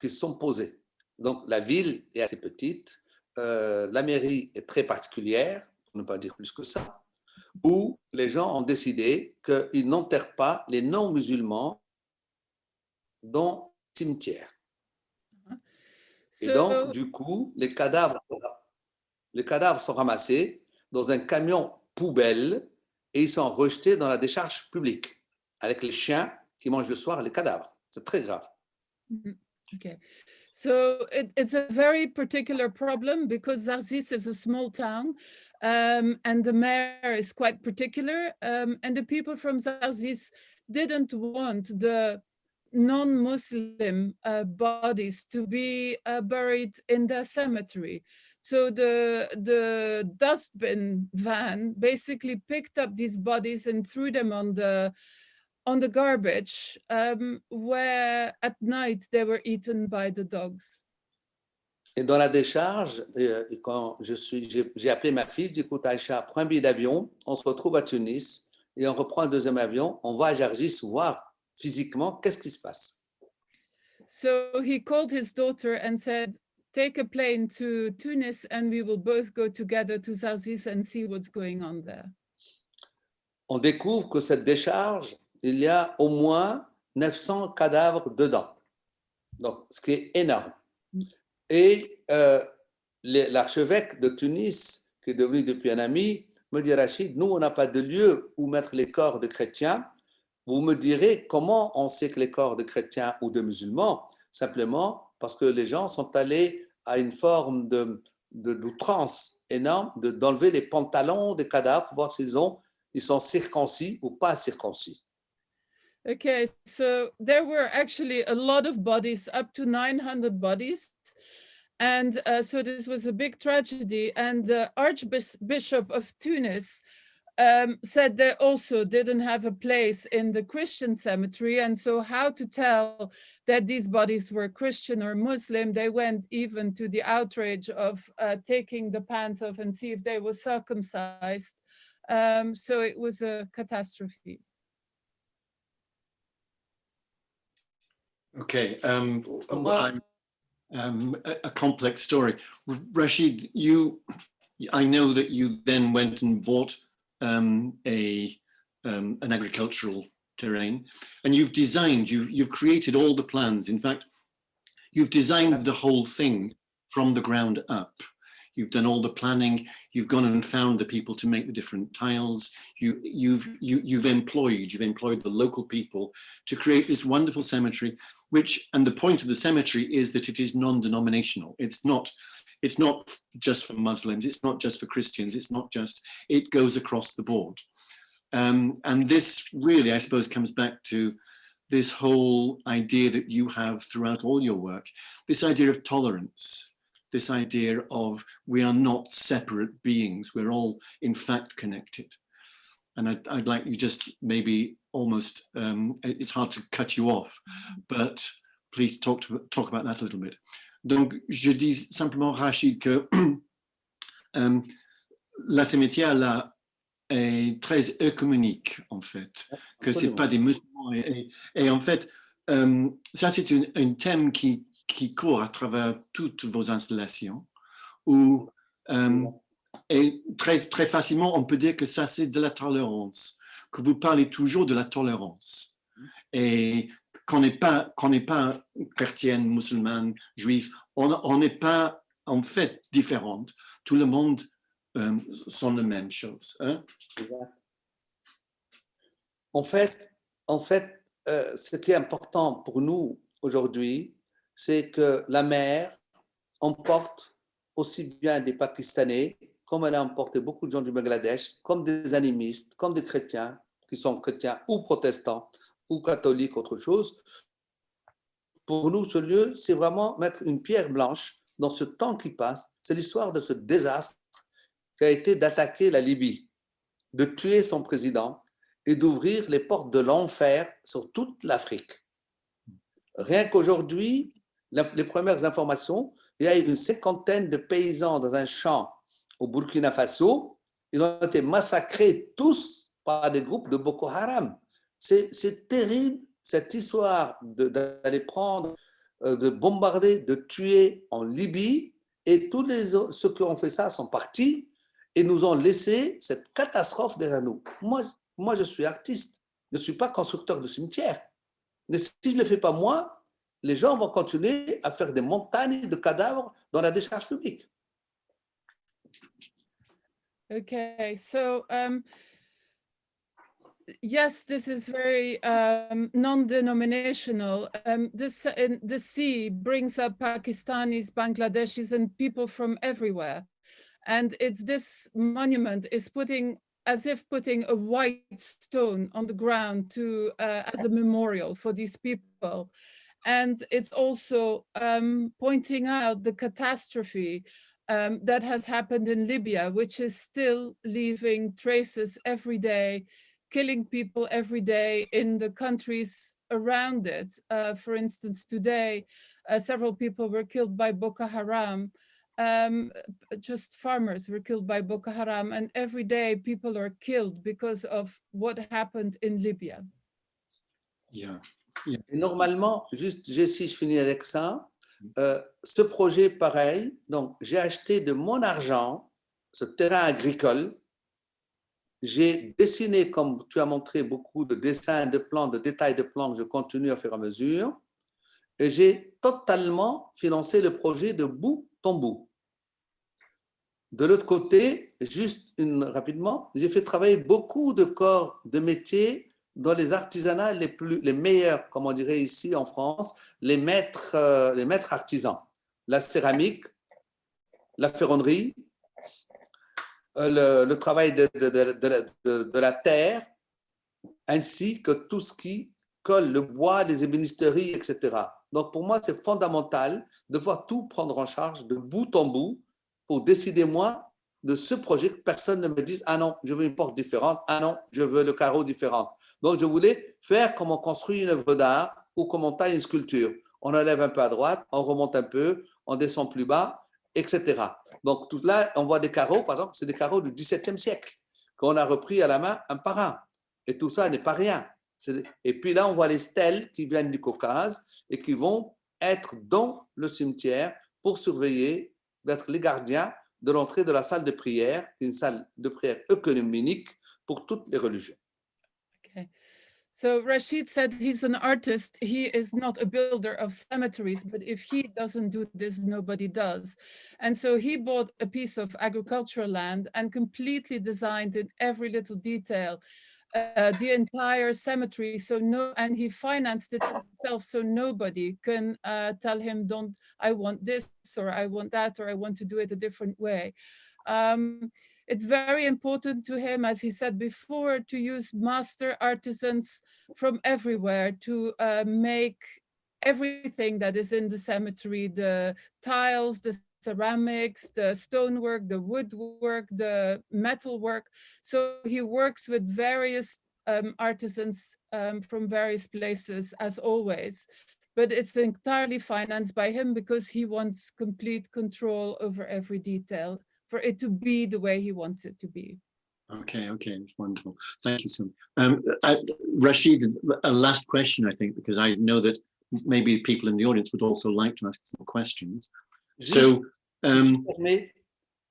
qui se sont posés. Donc, la ville est assez petite, la mairie est très particulière, pour ne pas dire plus que ça, où les gens ont décidé qu'ils n'enterrent pas les non-musulmans dans le cimetière. Et donc, du coup, les cadavres sont ramassés dans un camion poubelle et ils sont rejetés dans la décharge publique avec les chiens qui mangent le soir les cadavres. C'est très grave. Okay, so it's a very particular problem because Zarzis is a small town, and the mayor is quite particular, and the people from Zarzis didn't want the non-Muslim bodies to be buried in the cemetery. So the dustbin van basically picked up these bodies and threw them on the garbage, where at night they were eaten by the dogs. Et dans la décharge, quand j'ai appelé ma fille, du coup, Aïcha, prends un billet d'avion, on se retrouve à Tunis et on reprend un deuxième avion, on va à Jargis voir physiquement qu'est-ce qui se passe. So he called his daughter and said, take a plane to Tunis and we will both go together to Zarzis and see what's going on there. On découvre que cette décharge, il y a au moins 900 cadavres dedans. Donc, ce qui est énorme. Et l'archevêque de Tunis, qui est devenu depuis un ami, me dit, Rachid, nous, on n'a pas de lieu où mettre les corps de chrétiens. Vous me direz comment on sait que les corps de chrétiens ou de musulmans, simplement parce que les gens sont allés à une forme d'outrance énorme, d'enlever les pantalons des cadavres, pour voir s'ils sont circoncis ou pas circoncis. Okay, so there were actually a lot of bodies, up to 900 bodies. And so this was a big tragedy. And the Archbishop of Tunis said they also didn't have a place in the Christian cemetery. And so how to tell that these bodies were Christian or Muslim, they went even to the outrage of taking the pants off and see if they were circumcised. So it was a catastrophe. Okay, a complex story. Rachid, I know that you then went and bought an agricultural terrain, and you've created all the plans. In fact, you've designed the whole thing from the ground up. You've done all the planning. You've gone and found the people to make the different tiles. You've employed the local people to create this wonderful cemetery. And the point of the cemetery is that it is non-denominational. It's not just for Muslims. It's not just for Christians. It goes across the board. And this really, I suppose, comes back to this whole idea that you have throughout all your work, this idea of tolerance, this idea of we are not separate beings. We're all, in fact, connected. And I'd like you just maybe almost, it's hard to cut you off, but please talk about that a little bit. Donc, je dis simplement, Rachid, que la cimetière là est très œcuménique, en fait, que c'est pas des musulmans. Et en fait, ça c'est un thème qui court à travers toutes vos installations, où et très facilement, on peut dire que ça, c'est de la tolérance, que vous parlez toujours de la tolérance. Et qu'on n'est pas chrétienne, musulmane, juif, on n'est pas en fait différente. Tout le monde sont la même chose. Hein? En fait, ce qui est important pour nous aujourd'hui, c'est que la mer emporte aussi bien des Pakistanais, comme elle a emporté beaucoup de gens du Bangladesh, comme des animistes, comme des chrétiens, qui sont chrétiens ou protestants, ou catholiques, autre chose. Pour nous, ce lieu, c'est vraiment mettre une pierre blanche dans ce temps qui passe. C'est l'histoire de ce désastre qui a été d'attaquer la Libye, de tuer son président et d'ouvrir les portes de l'enfer sur toute l'Afrique. Rien qu'aujourd'hui, les premières informations, il y a une 50aine de paysans dans un champ au Burkina Faso. Ils ont été massacrés tous par des groupes de Boko Haram. C'est terrible, cette histoire d'aller prendre, de bombarder, de tuer en Libye. Et tous ceux qui ont fait ça sont partis et nous ont laissé cette catastrophe derrière nous. Moi, je suis artiste, je ne suis pas constructeur de cimetière. Mais si je ne le fais pas moi, les gens vont continuer à faire des montagnes de cadavres dans la décharge publique. Okay, so yes, this is very non-denominational. The sea brings up Pakistanis, Bangladeshis, and people from everywhere. And it's this monument is as if putting a white stone on the ground to as a memorial for these people. And it's also pointing out the catastrophe that has happened in Libya, which is still leaving traces every day, killing people every day in the countries around it. For instance, today, several people were killed by Boko Haram. Just farmers were killed by Boko Haram, and every day people are killed because of what happened in Libya. Yeah. Et normalement, juste, si je finis avec ça, ce projet, pareil, donc j'ai acheté de mon argent ce terrain agricole. J'ai dessiné, comme tu as montré, beaucoup de dessins, de plans, de détails de plans que je continue à faire à mesure. Et j'ai totalement financé le projet de bout en bout. De l'autre côté, juste rapidement, j'ai fait travailler beaucoup de corps de métiers dans les artisanats les meilleurs, comme on dirait ici en France, les maîtres artisans. La céramique, la ferronnerie, le travail de la terre, ainsi que tout ce qui colle, le bois, les ébénisteries, etc. Donc pour moi, c'est fondamental de pouvoir tout prendre en charge de bout en bout pour décider, moi, de ce projet, que personne ne me dise « Ah non, je veux une porte différente. Ah non, je veux le carreau différent. » Donc je voulais faire comme on construit une œuvre d'art ou comme on taille une sculpture. On enlève un peu à droite, on remonte un peu, on descend plus bas, etc. Donc tout là, on voit des carreaux, par exemple, c'est des carreaux du XVIIe siècle qu'on a repris à la main un par un. Et tout ça n'est pas rien. Et puis là, on voit les stèles qui viennent du Caucase et qui vont être dans le cimetière pour surveiller, d'être les gardiens de l'entrée de la salle de prière, une salle de prière œcuménique pour toutes les religions. Okay. So Rachid said he's an artist. He is not a builder of cemeteries, but if he doesn't do this, nobody does. And so he bought a piece of agricultural land and completely designed in every little detail the entire cemetery. And he financed it himself, so nobody can tell him, I want this, or I want that, or I want to do it a different way. It's very important to him, as he said before, to use master artisans from everywhere to make everything that is in the cemetery, the tiles, the ceramics, the stonework, the woodwork, the metalwork. So he works with various artisans from various places, as always. But it's entirely financed by him because he wants complete control over every detail for it to be the way he wants it to be. Okay, it's wonderful. Thank you, Sam. Rachid, a last question, I think, because I know that maybe people in the audience would also like to ask some questions. Juste, si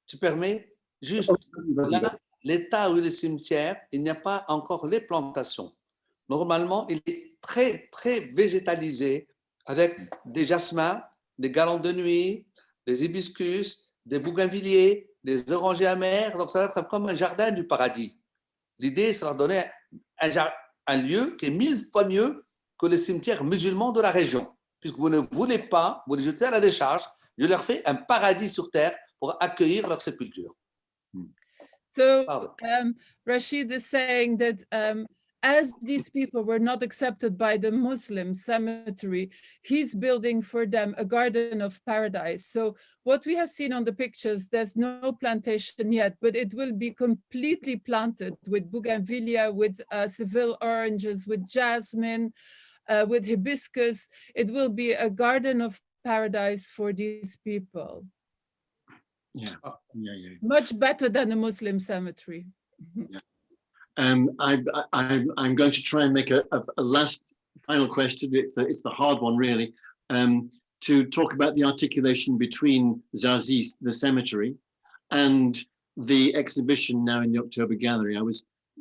tu permets, juste là, l'état où est le cimetière, il n'y a pas encore les plantations. Normalement, il est très, très végétalisé avec des jasmins, des galants de nuit, des hibiscus, des bougainvilliers, des orangers amers. Donc, ça va être comme un jardin du paradis. L'idée, c'est de leur donner un lieu qui est 1000 fois mieux que les cimetières musulmans de la région. Puisque vous ne voulez pas vous les jeter à la décharge, je leur fais un paradis sur terre pour accueillir leur sépulture. So Rachid is saying that as these people were not accepted by the Muslim cemetery, he's building for them a garden of paradise. So what we have seen on the pictures, there's no plantation yet, but it will be completely planted with bougainvillea, with Seville oranges, with jasmine, with hibiscus. It will be a garden of paradise for these people. Yeah. Much better than a Muslim cemetery. Yeah. I'm going to try and make a last final question. It's the hard one, really, to talk about the articulation between Zazie, the cemetery, and the exhibition now in the October Gallery.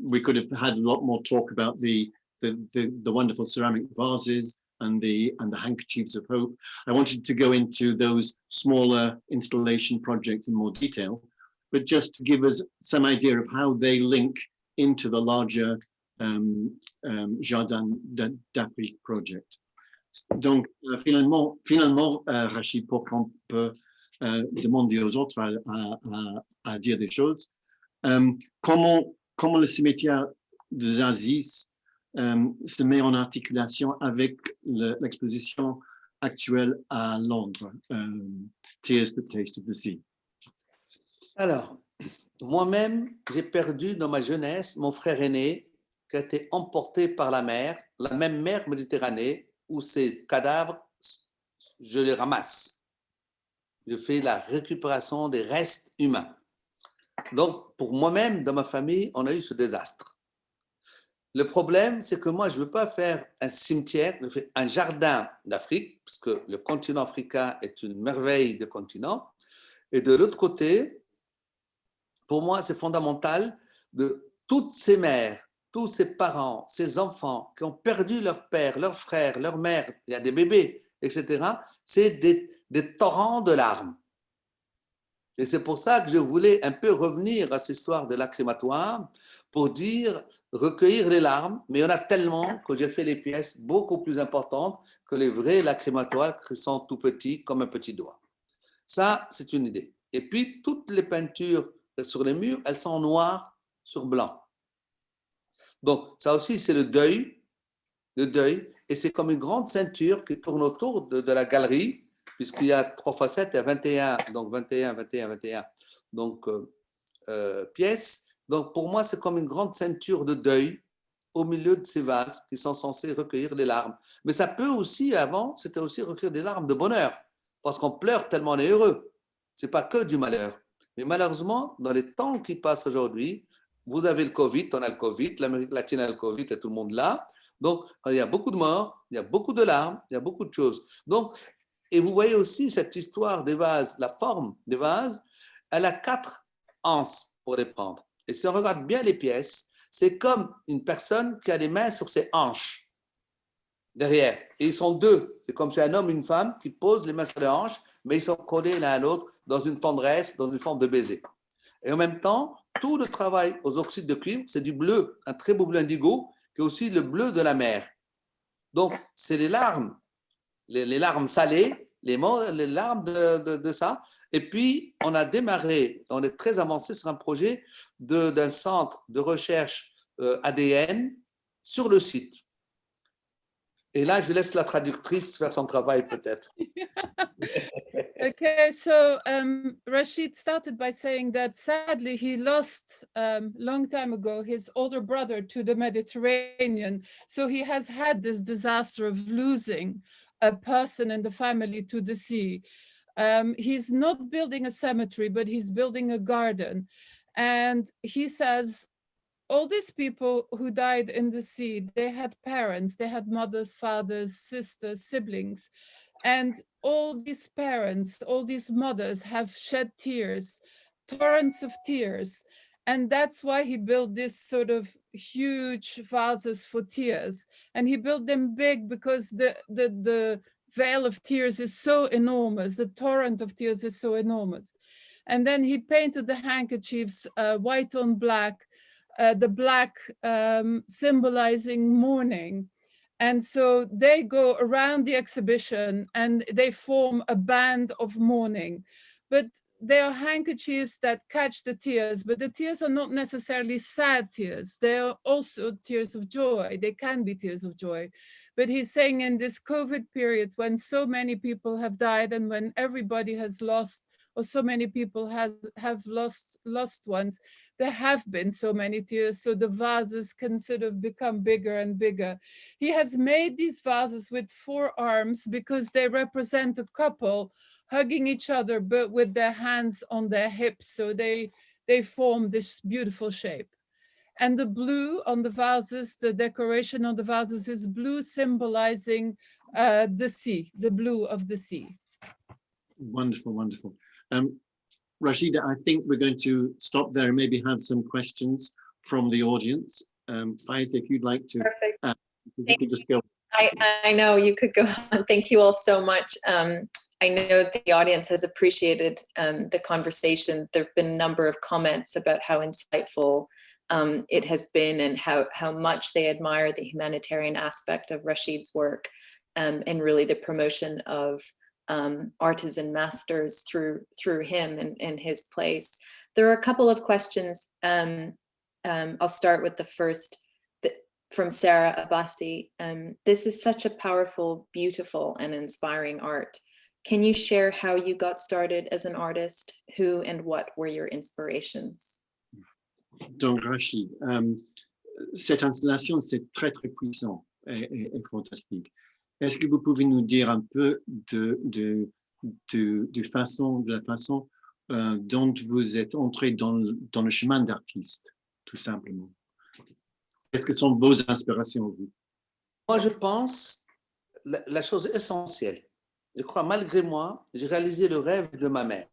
We could have had a lot more talk about the wonderful ceramic vases and the handkerchiefs of hope. I wanted to go into those smaller installation projects in more detail, but just to give us some idea of how they link into the larger Jardin d'Afrique Project. Donc, finalement, Rachid, pour qu'on peut demander aux autres à dire des choses, comment le cimetière de Zazie se met en articulation avec l'exposition actuelle à Londres, Tears, the Taste of the Sea. Alors, moi-même, j'ai perdu dans ma jeunesse mon frère aîné qui a été emporté par la même mer Méditerranée, où ses cadavres, je les ramasse. Je fais la récupération des restes humains. Donc, pour moi-même, dans ma famille, on a eu ce désastre. Le problème, c'est que moi, je ne veux pas faire un cimetière, je fais un jardin d'Afrique, parce que le continent africain est une merveille de continent. Et de l'autre côté, pour moi, c'est fondamental de toutes ces mères, tous ces parents, ces enfants qui ont perdu leur père, leur frère, leur mère, il y a des bébés, etc. C'est des torrents de larmes. Et c'est pour ça que je voulais un peu revenir à cette histoire de l'accrématoire pour dire recueillir les larmes, mais il y en a tellement que j'ai fait les pièces beaucoup plus importantes que les vrais lacrymatoires qui sont tout petits comme un petit doigt. Ça, c'est une idée. Et puis, toutes les peintures sur les murs, elles sont noires sur blanc. Donc, ça aussi, c'est le deuil, et c'est comme une grande ceinture qui tourne autour de la galerie, puisqu'il y a 3 x 7, il y a 21, donc 21, 21, 21, donc pièces. Donc, pour moi, c'est comme une grande ceinture de deuil au milieu de ces vases qui sont censés recueillir les larmes. Mais ça peut aussi, avant, c'était aussi recueillir des larmes de bonheur, parce qu'on pleure tellement on est heureux. Ce n'est pas que du malheur. Mais malheureusement, dans les temps qui passent aujourd'hui, vous avez le Covid, on a le Covid, l'Amérique latine a le Covid et tout le monde là. Donc, il y a beaucoup de morts, il y a beaucoup de larmes, il y a beaucoup de choses. Donc, et vous voyez aussi cette histoire des vases, la forme des vases, elle a 4 anses pour les prendre. Et si on regarde bien les pièces, c'est comme une personne qui a les mains sur ses hanches, derrière. Et ils sont 2. C'est comme si un homme et une femme qui posent les mains sur les hanches, mais ils sont collés l'un à l'autre dans une tendresse, dans une forme de baiser. Et en même temps, tout le travail aux oxydes de cuivre, c'est du bleu, un très beau bleu indigo, qui est aussi le bleu de la mer. Donc, c'est les larmes salées, les larmes de ça. Et puis, on a démarré, on est très avancé sur un projet d'un centre de recherche ADN sur le site. Et là, je laisse la traductrice faire son travail peut-être. Okay, so Rachid started by saying that sadly he lost long time ago his older brother to the Mediterranean. So he has had this disaster of losing a person in the family to the sea. He's not building a cemetery, but he's building a garden. And he says, all these people who died in the sea, they had parents, they had mothers, fathers, sisters, siblings. And all these parents, all these mothers have shed tears, torrents of tears. And that's why he built this sort of huge vases for tears. And he built them big because the veil of tears is so enormous, the torrent of tears is so enormous. And then he painted the handkerchiefs white on black, the black symbolizing mourning. And so they go around the exhibition and they form a band of mourning. But they are handkerchiefs that catch the tears, but the tears are not necessarily sad tears. They are also tears of joy. They can be tears of joy. But he's saying in this COVID period, when so many people have died and when everybody has lost, or so many people have lost ones, there have been so many tears, so the vases can sort of become bigger and bigger. He has made these vases with 4 arms because they represent a couple hugging each other, but with their hands on their hips, so they form this beautiful shape. And the blue on the vases, the decoration on the vases is blue, symbolizing the sea, the blue of the sea. Wonderful, wonderful. Rachida, I think we're going to stop there and maybe have some questions from the audience. Faiz, if you'd like to, you could just go. I know you could go on. Thank you all so much. I know the audience has appreciated the conversation. There have been a number of comments about how insightful it has been, and how much they admire the humanitarian aspect of Rachid's work, and really the promotion of artisan masters through him and his place. There are a couple of questions. I'll start with the first from Sarah Abbasi. This is such a powerful, beautiful, and inspiring art. Can you share how you got started as an artist? Who and what were your inspirations? Donc, Rachid, cette installation, c'est très, très puissant et fantastique. Est-ce que vous pouvez nous dire un peu de la façon dont vous êtes entré dans le chemin d'artiste, tout simplement? Qu'est-ce que sont vos inspirations, vous? Moi, je pense la chose essentielle. Je crois, malgré moi, j'ai réalisé le rêve de ma mère.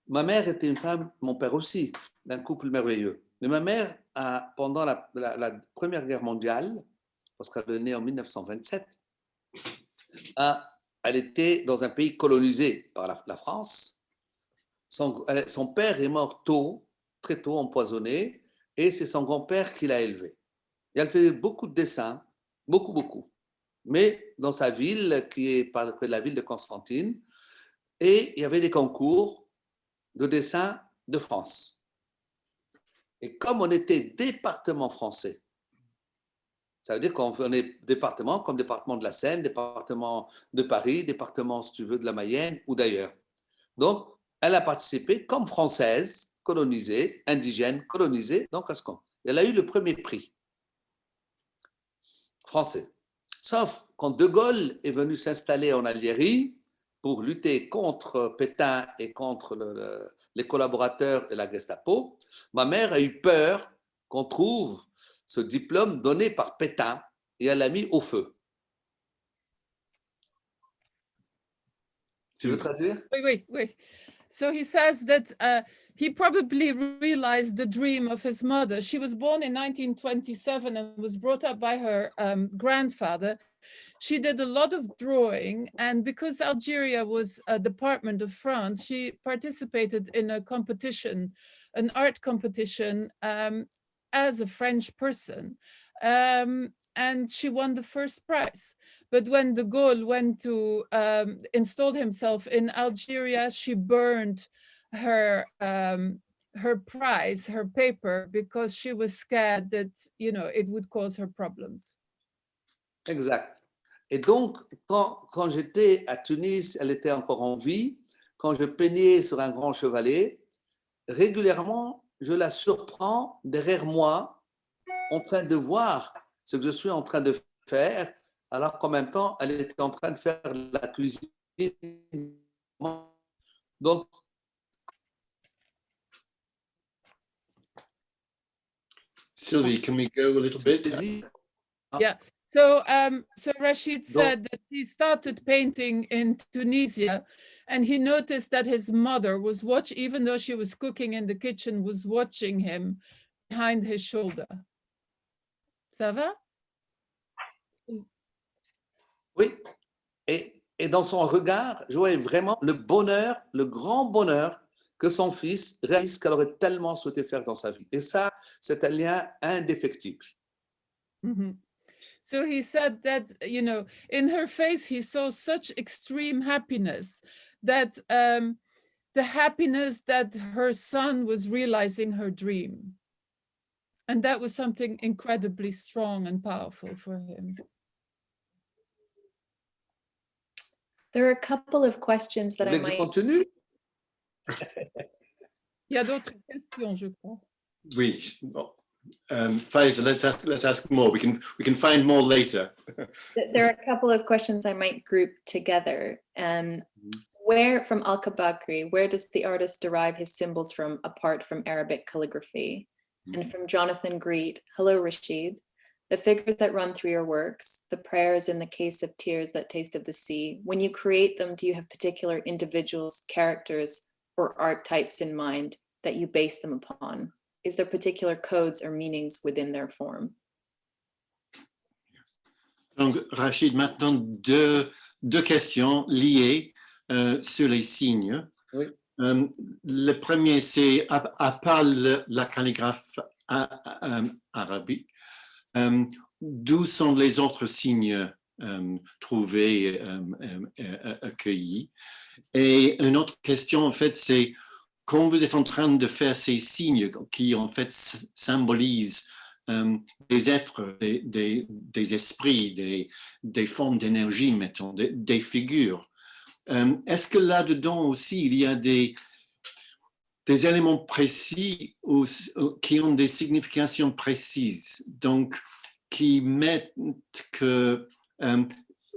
Ma mère était une femme, mon père aussi, d'un couple merveilleux. Mais ma mère, pendant la Première Guerre mondiale, parce qu'elle est née en 1927, elle était dans un pays colonisé par la France. Son père est mort tôt, très tôt, empoisonné, et c'est son grand-père qui l'a élevé. Et elle faisait beaucoup de dessins, beaucoup. Mais dans sa ville, qui est près de la ville de Constantine, et il y avait des concours de dessin de France. Et comme on était département français, ça veut dire qu'on est département comme département de la Seine, département de Paris, département, si tu veux, de la Mayenne ou d'ailleurs. Donc, elle a participé comme française, colonisée, indigène, colonisée, donc à ce qu'on. Elle a eu le premier prix français. Sauf quand De Gaulle est venu s'installer en Algérie pour lutter contre Pétain et contre les collaborateurs et la Gestapo, ma mère a eu peur qu'on trouve ce diplôme donné par Pétain et elle l'a mis au feu. Tu veux traduire? Oui. So he says that he probably realized the dream of his mother. She was born in 1927 and was brought up by her grandfather. She did a lot of drawing, and because Algeria was a department of France, she participated in a competition, an art competition, as a French person. And she won the first prize. But when de Gaulle went to installed himself in Algeria, she burned her prize, her paper, because she was scared that, you know, it would cause her problems. Exact. Et donc, quand j'étais à Tunis, elle était encore en vie. Quand je peignais sur un grand chevalet, régulièrement, je la surprends derrière moi, en train de voir ce que je suis en train de faire, alors qu'en même temps, elle était en train de faire la cuisine. Donc, Sylvie, can we go a little bit? Yeah. So Rachid said that he started painting in Tunisia, and he noticed that his mother was even though she was cooking in the kitchen, was watching him behind his shoulder. Ça va? Oui. Et dans son regard, je voyais vraiment le bonheur, le grand bonheur que son fils réalise ce qu'elle aurait tellement souhaité faire dans sa vie. Et ça, c'est un lien indéfectible. Mm-hmm. So he said that, you know, in her face, he saw such extreme happiness, that the happiness that her son was realizing her dream. And that was something incredibly strong and powerful for him. There are a couple of questions that I might... continue? Il y a d'autres questions, je crois. Oui. Faisal, let's ask more. We can find more later. There are a couple of questions I might group together. Where, from Al-Kabakri, where does the artist derive his symbols from apart from Arabic calligraphy? And from Jonathan Greet, hello Rachid. The figures that run through your works, the prayers in the case of tears that taste of the sea, when you create them, do you have particular individuals, characters, or archetypes in mind that you base them upon? Is there particular codes or meanings within their form? Donc, Rachid, maintenant deux questions liées sur les signes. Oui. Le premier, c'est à part la calligraphie arabique, d'où sont les autres signes trouvés, accueillis? Et une autre question, en fait, c'est quand vous êtes en train de faire ces signes qui, en fait, symbolisent des êtres, des esprits, des formes d'énergie, mettons, des figures, est-ce que là-dedans aussi, il y a des éléments précis qui ont des significations précises, donc qui mettent que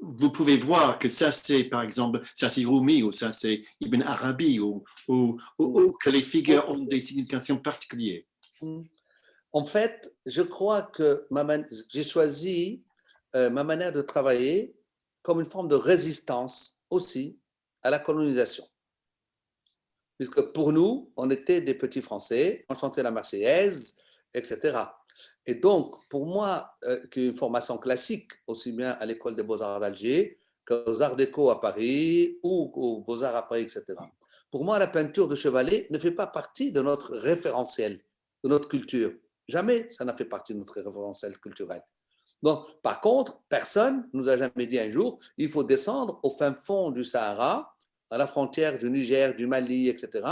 vous pouvez voir que ça c'est par exemple, ça c'est Rumi ou ça c'est Ibn Arabi ou que les figures ont des significations particulières. En fait, je crois que j'ai choisi ma manière de travailler comme une forme de résistance aussi à la colonisation. Puisque pour nous, on était des petits Français, on chantait la Marseillaise, etc. Et donc, pour moi, qui ai une formation classique, aussi bien à l'école des Beaux-Arts d'Alger qu'aux Arts Déco à Paris ou aux Beaux-Arts à Paris, etc. Pour moi, la peinture de chevalet ne fait pas partie de notre référentiel, de notre culture. Jamais ça n'a fait partie de notre référentiel culturel. Donc, par contre, personne ne nous a jamais dit un jour, il faut descendre au fin fond du Sahara, à la frontière du Niger, du Mali, etc.,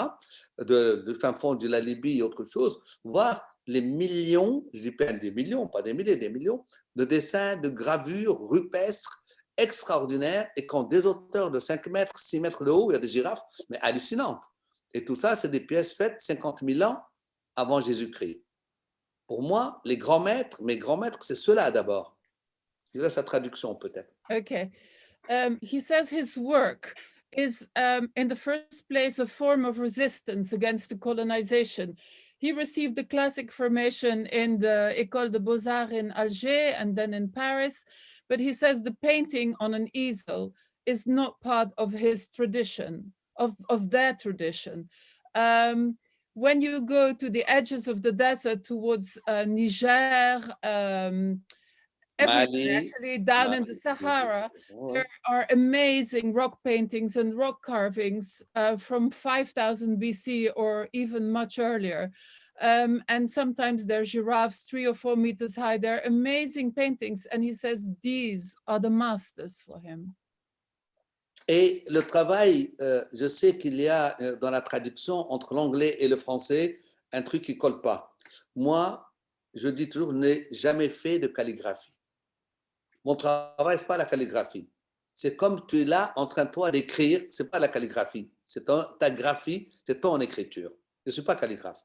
du fin fond de la Libye et autre chose, voir les millions, je dis pas des millions, pas des milliers, des millions, de dessins, de gravures rupestres extraordinaires et qui ont des hauteurs de 5 mètres, 6 mètres de haut, il y a des girafes, mais hallucinantes. Et tout ça, c'est des pièces faites 50 000 ans avant Jésus-Christ. Pour moi, mes grands maîtres, c'est ceux-là d'abord. Je laisse sa traduction peut-être. Okay. He says his work is, in the first place, a form of resistance against the colonization. He received the classic formation in the École des Beaux-Arts in Alger and then in Paris, but he says the painting on an easel is not part of his tradition, of their tradition. When you go to the edges of the desert towards Niger, everywhere, actually down in the Sahara, there are amazing rock paintings and rock carvings from 5000 BC or even much earlier. And sometimes they're giraffes 3 or 4 meters high. They're amazing paintings. And he says these are the masters for him. Et le travail, je sais qu'il y a dans la traduction entre l'anglais et le français un truc qui ne colle pas. Moi, je dis toujours, je n'ai jamais fait de calligraphie. Mon travail, ce n'est pas la calligraphie. C'est comme tu es là en train, toi, d'écrire, ce n'est pas la calligraphie. C'est ta graphie, c'est ton écriture. Je ne suis pas calligraphe.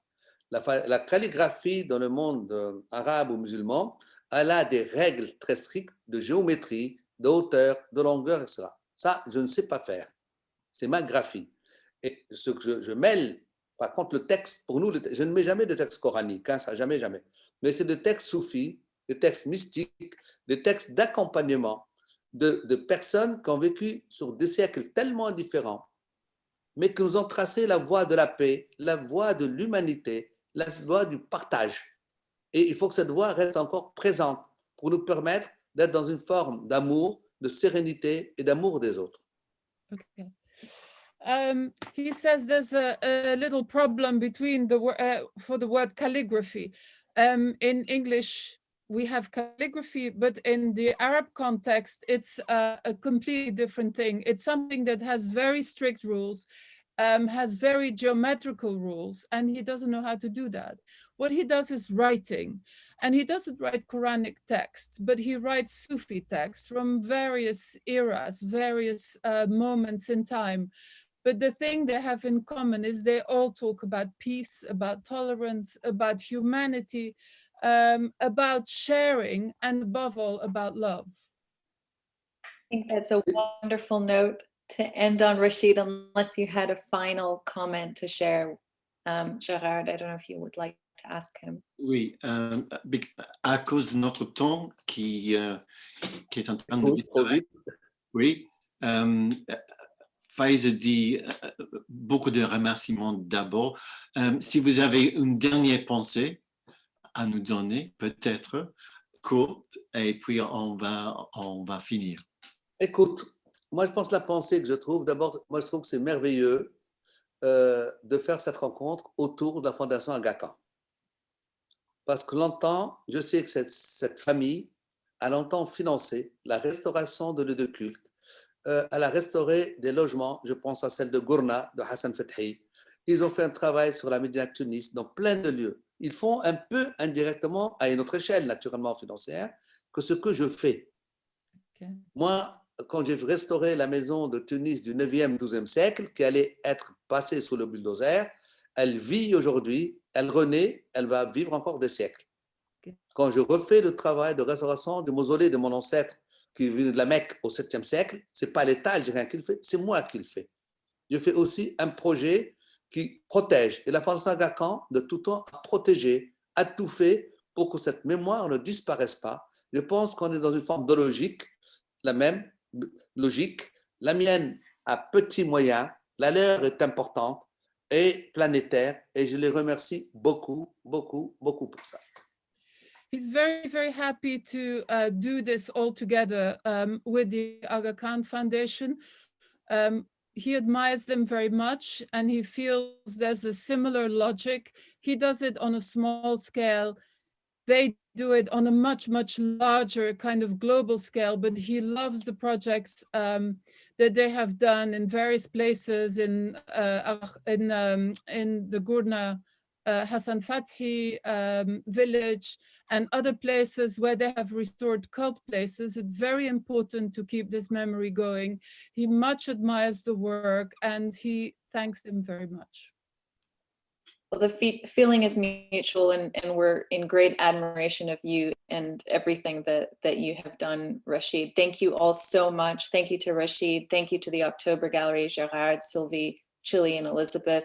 La calligraphie dans le monde arabe ou musulman, elle a des règles très strictes de géométrie, de hauteur, de longueur, etc. Ça, je ne sais pas faire. C'est ma graphie. Et ce que je mêle, par contre, le texte, pour nous, je ne mets jamais de texte coranique, hein, ça, jamais, jamais. Mais c'est des textes soufis, des textes mystiques, des textes d'accompagnement de personnes qui ont vécu sur des siècles tellement différents, mais qui nous ont tracé la voie de la paix, la voie de l'humanité, la voie du partage. Et il faut que cette voie reste encore présente pour nous permettre d'être dans une forme d'amour, de sérénité et d'amour des autres. Okay. He says there's a little problem between for the word calligraphy. In English, we have calligraphy, but in the Arab context, it's a completely different thing. It's something that has very strict rules, has very geometrical rules, and he doesn't know how to do that. What he does is writing, and he doesn't write Quranic texts, but he writes Sufi texts from various eras, various moments in time. But the thing they have in common is they all talk about peace, about tolerance, about humanity, about sharing, and above all, about love. I think that's a wonderful note to end on, Rachid, unless you had a final comment to share. Gerard, I don't know if you would like to ask him. Oui, à cause de notre temps qui est en train de disparaître. Oui, Faiz dit beaucoup de remerciements d'abord. Si vous avez une dernière pensée à nous donner, peut-être courte, et puis on va finir. Écoute, moi je pense la pensée que je trouve, d'abord, moi je trouve que c'est merveilleux de faire cette rencontre autour de la Fondation Aga Khan. Parce que longtemps, je sais que cette famille a longtemps financé la restauration de lieux de culte. Elle a restauré des logements, je pense à celle de Gourna, de Hassan Fethi. Ils ont fait un travail sur la Médina de Tunis, dans plein de lieux. Ils font un peu indirectement, à une autre échelle naturellement financière, que ce que je fais. Okay. Moi, quand j'ai restauré la maison de Tunis du 9e, 12e siècle, qui allait être passée sous le bulldozer, elle vit aujourd'hui, elle renaît, elle va vivre encore des siècles. Okay. Quand je refais le travail de restauration du mausolée de mon ancêtre, qui vient de la Mecque au 7e siècle, ce n'est pas l'État algérien qui le fait, c'est moi qui le fais. Je fais aussi un projet qui protège. Et la Fondation Aga Khan, de tout temps, a protégé, a tout fait pour que cette mémoire ne disparaisse pas. Je pense qu'on est dans une forme de logique, la même logique. La mienne a petits moyens, la leur est importante et planétaire. Et je les remercie beaucoup, beaucoup, beaucoup pour ça. He's very, very happy to do this all together with the Aga Khan Foundation. He admires them very much and he feels there's a similar logic. He does it on a small scale. They do it on a much, much larger kind of global scale, but he loves the projects that they have done in various places in the Gourna Hassan Fathi village and other places where they have restored cult places. It's very important to keep this memory going. He much admires the work and he thanks them very much. Well, the feeling is mutual and we're in great admiration of you and everything that you have done, Rachid. Thank you all so much. Thank you to Rachid. Thank you to the October Gallery, Gerard, Sylvie, Chili, and Elizabeth.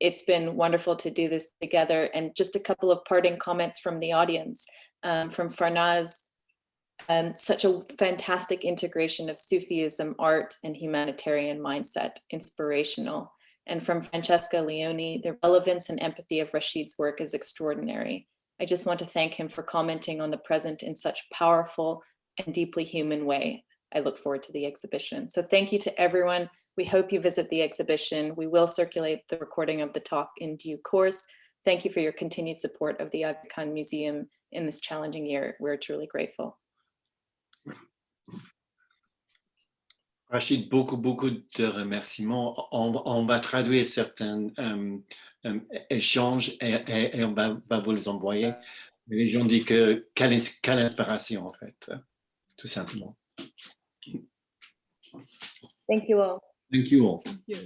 It's been wonderful to do this together. And just a couple of parting comments from the audience. From Farnaz, such a fantastic integration of Sufism, art, and humanitarian mindset, inspirational. And from Francesca Leone, the relevance and empathy of Rachid's work is extraordinary. I just want to thank him for commenting on the present in such powerful and deeply human way. I look forward to the exhibition. So thank you to everyone. We hope you visit the exhibition. We will circulate the recording of the talk in due course. Thank you for your continued support of the Aga Khan Museum in this challenging year. We're truly grateful. Rachid, beaucoup de remerciements. On va traduire certains échanges et on va vous les envoyer. Les gens disent que quelle inspiration en fait, tout simplement. Thank you all. Thank you all. Thank you.